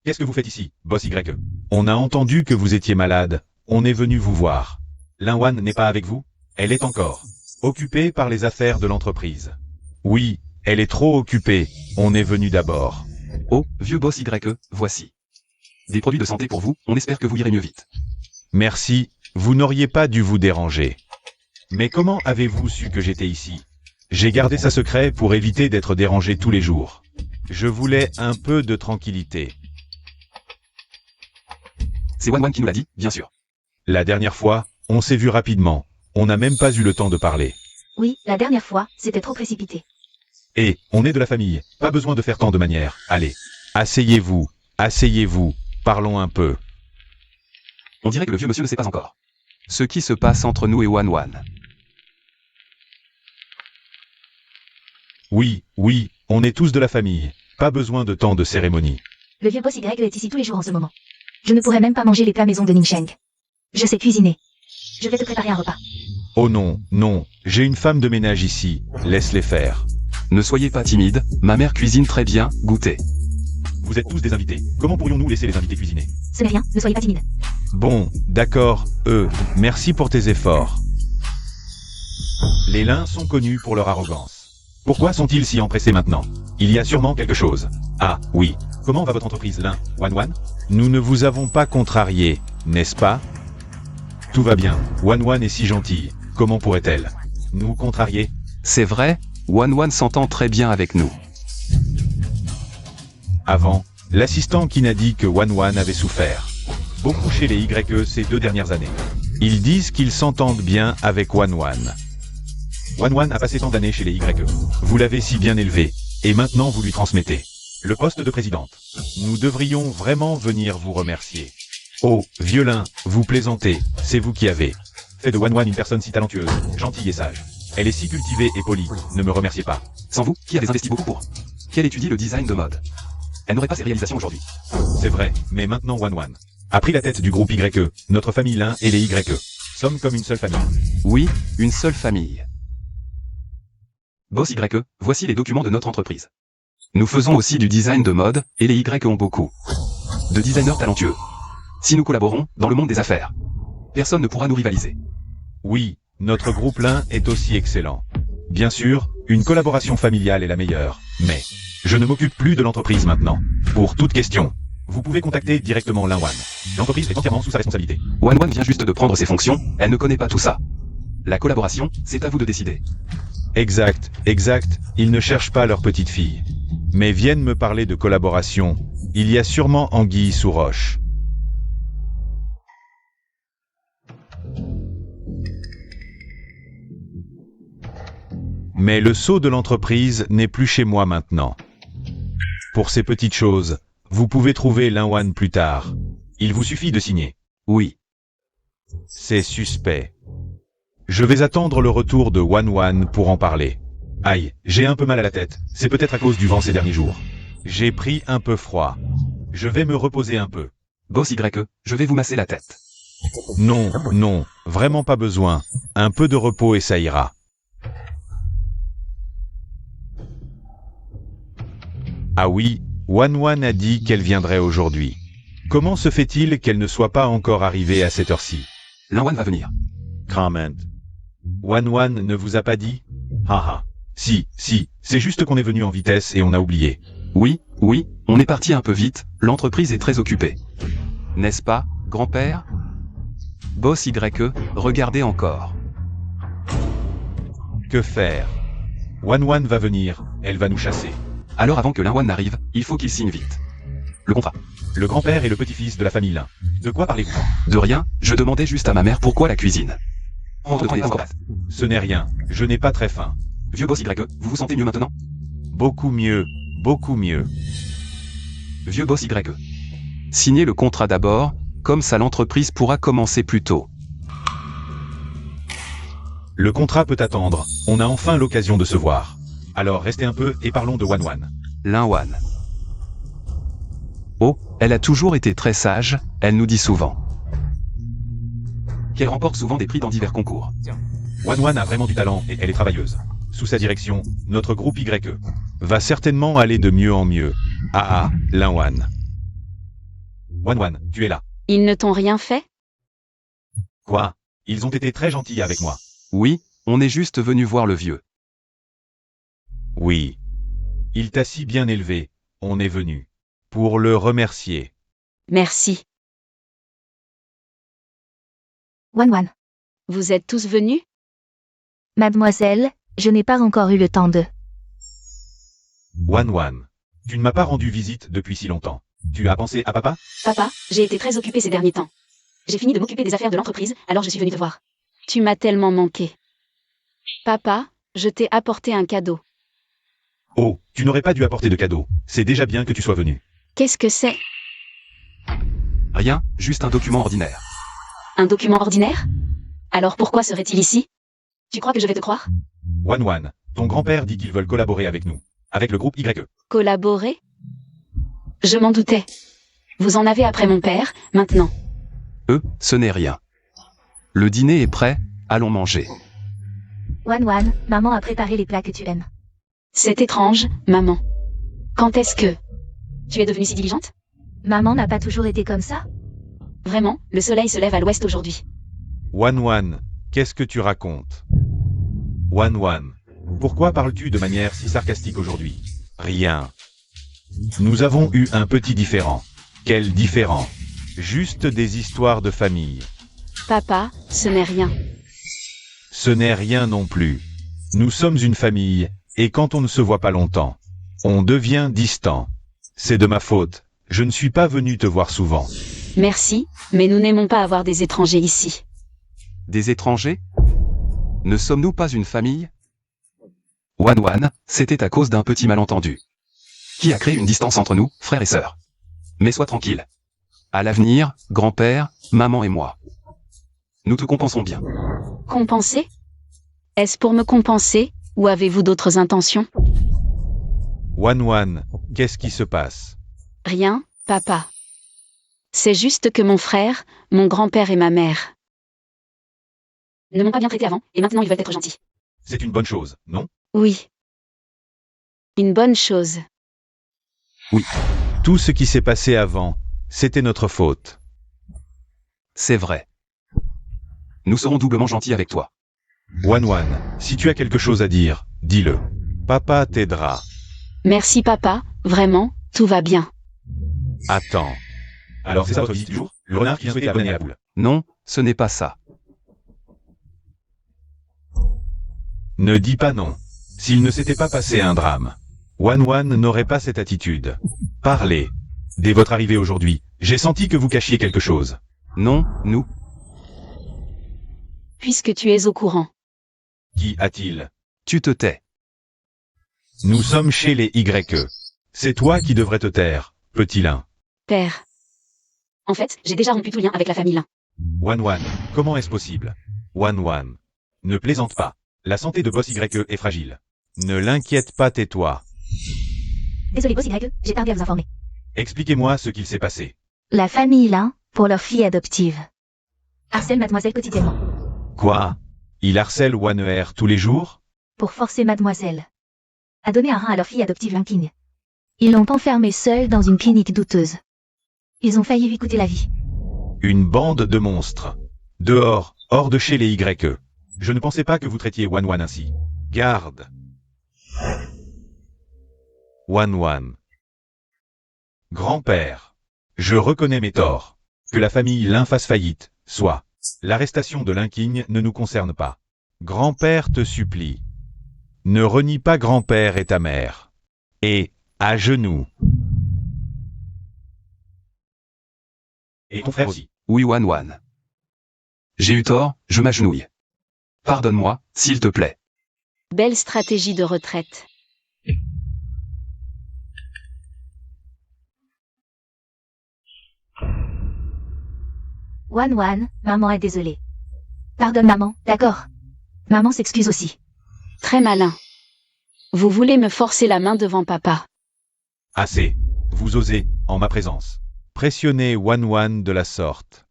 Qu'est-ce que vous faites ici, boss Y? On a entendu que vous étiez malade. On est venu vous voir. Lin Wan n'est pas avec vous? Elle est encore occupée par les affaires de l'entreprise. Oui, elle est trop occupée. On est venu d'abord. Oh, vieux boss Y, voici. Des produits de santé pour vous, on espère que vous irez mieux vite. Merci, vous n'auriez pas dû vous déranger. Mais comment avez-vous su que j'étais ici? J'ai gardé ça secret pour éviter d'être dérangé tous les jours. Je voulais un peu de tranquillité. C'est Wan qui nous l'a dit, bien sûr. La dernière fois, on s'est vu rapidement. On n'a même pas eu le temps de parler. Oui, la dernière fois, c'était trop précipité. Et, on est de la famille, pas besoin de faire tant de manières. Allez, asseyez-vous, parlons un peu. On dirait que le vieux monsieur ne sait pas encore. Ce qui se passe entre nous et Wan. Oui, on est tous de la famille. Pas besoin de tant de cérémonies. Le vieux boss Y est ici tous les jours en ce moment. Je ne pourrais même pas manger les plats maison de Ningsheng. Je sais cuisiner. Je vais te préparer un repas. Oh non, j'ai une femme de ménage ici, laisse-les faire. Ne soyez pas timide, ma mère cuisine très bien, goûtez. Vous êtes tous des invités. Comment pourrions-nous laisser les invités cuisiner? Ce n'est rien, ne soyez pas timide. Bon, d'accord, merci pour tes efforts. Les Lins sont connus pour leur arrogance. Pourquoi sont-ils si empressés maintenant? Il y a sûrement quelque chose. Ah, oui. Comment va votre entreprise, Lin, Wan? Nous ne vous avons pas contrarié, n'est-ce pas? Tout va bien. Wan est si gentille. Comment pourrait-elle nous contrarier? C'est vrai, Wan s'entend très bien avec nous. Avant, l'assistant qui n'a dit que Wan avait souffert beaucoup chez les YE ces 2 dernières années. Ils disent qu'ils s'entendent bien avec Wan. Wan a passé tant d'années chez les YE. Vous l'avez si bien élevé, et maintenant vous lui transmettez le poste de présidente. Nous devrions vraiment venir vous remercier. Oh, violin, vous plaisantez, c'est vous qui avez fait de Wan une personne si talentueuse, gentille et sage. Elle est si cultivée et polie, ne me remerciez pas. Sans vous, qui avez investi beaucoup pour qu'elle étudie le design de mode. Elle n'aurait pas ces réalisations aujourd'hui. C'est vrai, mais maintenant Wan a pris la tête du groupe YE, notre famille Lin et les YE. Sommes comme une seule famille. Oui, une seule famille. Boss YE, voici les documents de notre entreprise. Nous faisons aussi du design de mode, et les YE ont beaucoup de designers talentueux. Si nous collaborons, dans le monde des affaires, personne ne pourra nous rivaliser. Oui, notre groupe Lin est aussi excellent. Bien sûr, une collaboration familiale est la meilleure, mais je ne m'occupe plus de l'entreprise maintenant. Pour toute question, vous pouvez contacter directement Lin Wan. L'entreprise est entièrement sous sa responsabilité. Wan vient juste de prendre ses fonctions, elle ne connaît pas tout ça. La collaboration, c'est à vous de décider. Exact, ils ne cherchent pas leur petite fille. Mais viennent me parler de collaboration. Il y a sûrement anguille sous roche. Mais le sceau de l'entreprise n'est plus chez moi maintenant. Pour ces petites choses, vous pouvez trouver Lin Wan plus tard. Il vous suffit de signer. Oui. C'est suspect. Je vais attendre le retour de Wan pour en parler. Aïe, j'ai un peu mal à la tête. C'est peut-être à cause du vent ces derniers jours. J'ai pris un peu froid. Je vais me reposer un peu. Boss YE, je vais vous masser la tête. Non, non, vraiment pas besoin. Un peu de repos et ça ira. Ah oui, Wan a dit qu'elle viendrait aujourd'hui. Comment se fait-il qu'elle ne soit pas encore arrivée à cette heure-ci? L'Inwan va venir. Comment? Wan ne vous a pas dit? Haha. Si, c'est juste qu'on est venu en vitesse et on a oublié. Oui, on est parti un peu vite, l'entreprise est très occupée. N'est-ce pas, grand-père? Boss YE, regardez encore. Que faire? Wan va venir, elle va nous chasser. Alors avant que l'Inwan n'arrive, il faut qu'il signe vite. Le contrat. Le grand-père et le petit-fils de la famille Lin. De quoi parlez-vous? De rien, je demandais juste à ma mère pourquoi la cuisine. Ce n'est rien, je n'ai pas très faim. Vieux Boss YE, vous vous sentez mieux maintenant? Beaucoup mieux, beaucoup mieux. Vieux Boss YE. Signez le contrat d'abord, comme ça l'entreprise pourra commencer plus tôt. Le contrat peut attendre, on a enfin l'occasion de se voir. Alors restez un peu et parlons de Wan. L'Inwan. Oh, elle a toujours été très sage, elle nous dit souvent. Qu'elle remporte souvent des prix dans divers concours. Wan a vraiment du talent et elle est travailleuse. Sous sa direction, notre groupe YE va certainement aller de mieux en mieux. L'Inwan. Wan, tu es là. Ils ne t'ont rien fait? Quoi? Ils ont été très gentils avec moi. Oui, on est juste venu voir le vieux. Oui. Il t'a si bien élevé, on est venu. Pour le remercier. Merci. Wan. Vous êtes tous venus? Mademoiselle, je n'ai pas encore eu le temps de... Wan. Tu ne m'as pas rendu visite depuis si longtemps. Tu as pensé à papa? Papa, j'ai été très occupée ces derniers temps. J'ai fini de m'occuper des affaires de l'entreprise, alors je suis venue te voir. Tu m'as tellement manqué. Papa, je t'ai apporté un cadeau. Oh, tu n'aurais pas dû apporter de cadeau. C'est déjà bien que tu sois venu. Qu'est-ce que c'est? Rien, juste un document ordinaire. Un document ordinaire? Alors pourquoi serait-il ici? Tu crois que je vais te croire? Wan, ton grand-père dit qu'ils veulent collaborer avec nous. Avec le groupe YE. Collaborer? Je m'en doutais. Vous en avez après mon père, maintenant. Ce n'est rien. Le dîner est prêt, allons manger. Wan, maman a préparé les plats que tu aimes. C'est étrange, maman. Quand est-ce que... Tu es devenue si diligente? Maman n'a pas toujours été comme ça? Vraiment, le soleil se lève à l'ouest aujourd'hui. Wan, qu'est-ce que tu racontes? Wan, pourquoi parles-tu de manière si sarcastique aujourd'hui? Rien. Nous avons eu un petit différend. Quel différend? Juste des histoires de famille. Papa, ce n'est rien. Ce n'est rien non plus. Nous sommes une famille, et quand on ne se voit pas longtemps, on devient distant. C'est de ma faute, je ne suis pas venu te voir souvent. Merci, mais nous n'aimons pas avoir des étrangers ici. Des étrangers? Ne sommes-nous pas une famille? Wan, c'était à cause d'un petit malentendu. Qui a créé une distance entre nous, frères et sœurs. Mais sois tranquille. À l'avenir, grand-père, maman et moi. Nous te compensons bien. Compenser? Est-ce pour me compenser, ou avez-vous d'autres intentions? Wan, qu'est-ce qui se passe? Rien, papa. C'est juste que mon frère, mon grand-père et ma mère ne m'ont pas bien traité avant, et maintenant ils veulent être gentils. C'est une bonne chose, non? Oui. Une bonne chose. Oui. Tout ce qui s'est passé avant, c'était notre faute. C'est vrai. Nous serons doublement gentils avec toi. Wan, si tu as quelque chose à dire, dis-le. Papa t'aidera. Merci papa, vraiment, tout va bien. Attends. Alors c'est ça votre visite du jour? Le renard qui souhaitait abonner à la poule. Non, ce n'est pas ça. Ne dis pas non. S'il ne s'était pas passé un drame, Wan n'aurait pas cette attitude. Parlez. Dès votre arrivée aujourd'hui, j'ai senti que vous cachiez quelque chose. Non, nous. Puisque tu es au courant. Qui a-t-il? Tu te tais. Nous sommes chez les YE. C'est toi qui devrais te taire, petit Lin. Père. En fait, j'ai déjà rompu tout lien avec la famille Lin. Wan, comment est-ce possible? Wan, ne plaisante pas. La santé de Boss YE est fragile. Ne l'inquiète pas, tais-toi. Désolé boss Y, j'ai tardé à vous informer. Expliquez-moi ce qu'il s'est passé. La famille Lin, pour leur fille adoptive, harcèle mademoiselle quotidiennement. Quoi? Il harcèle One tous les jours? Pour forcer mademoiselle à donner un rein à leur fille adoptive Linking. Ils l'ont enfermée seule dans une clinique douteuse. Ils ont failli lui coûter la vie. Une bande de monstres. Dehors, hors de chez les YE. Je ne pensais pas que vous traitiez One ainsi. Garde. One. Grand-père. Je reconnais mes torts. Que la famille Lin fasse faillite, soit. L'arrestation de Linking ne nous concerne pas. Grand-père te supplie. Ne renie pas grand-père et ta mère. Et, à genoux. Et ton frère aussi. Oui, One. J'ai eu tort, je m'agenouille. Pardonne-moi, s'il te plaît. Belle stratégie de retraite. One, maman est désolée. Pardonne maman, d'accord. Maman s'excuse aussi. Très malin. Vous voulez me forcer la main devant papa. Assez. Vous osez, en ma présence, pressionner One de la sorte.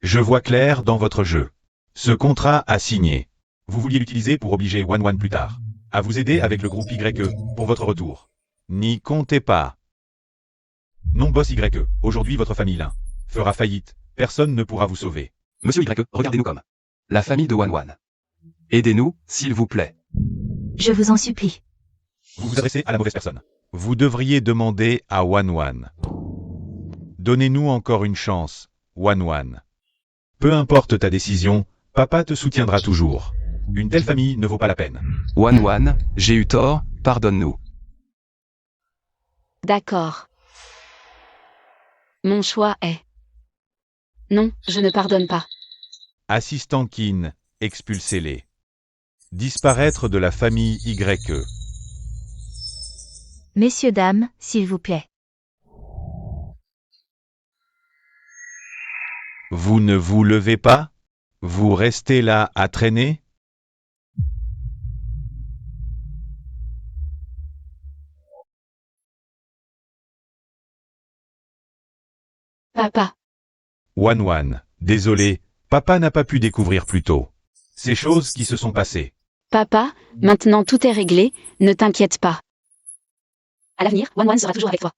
Je vois clair dans votre jeu. Ce contrat à signer. Vous vouliez l'utiliser pour obliger One plus tard à vous aider avec le groupe YE pour votre retour. N'y comptez pas. Non boss YE, aujourd'hui votre famille Lin fera faillite, personne ne pourra vous sauver. Monsieur YE, regardez-nous comme la famille de One. Aidez-nous, s'il vous plaît. Je vous en supplie. Vous vous adressez à la mauvaise personne. Vous devriez demander à One. Donnez-nous encore une chance, One. Peu importe ta décision, papa te soutiendra toujours. Une telle famille ne vaut pas la peine. One, j'ai eu tort, pardonne-nous. D'accord. Mon choix est... Non, je ne pardonne pas. Assistant Kin, expulsez-les. Disparaître de la famille YE. Messieurs, dames, s'il vous plaît. Vous ne vous levez pas? Vous restez là à traîner? Papa. One, désolé, papa n'a pas pu découvrir plus tôt. Ces choses qui se sont passées. Papa, maintenant tout est réglé, ne t'inquiète pas. À l'avenir, One sera toujours avec toi.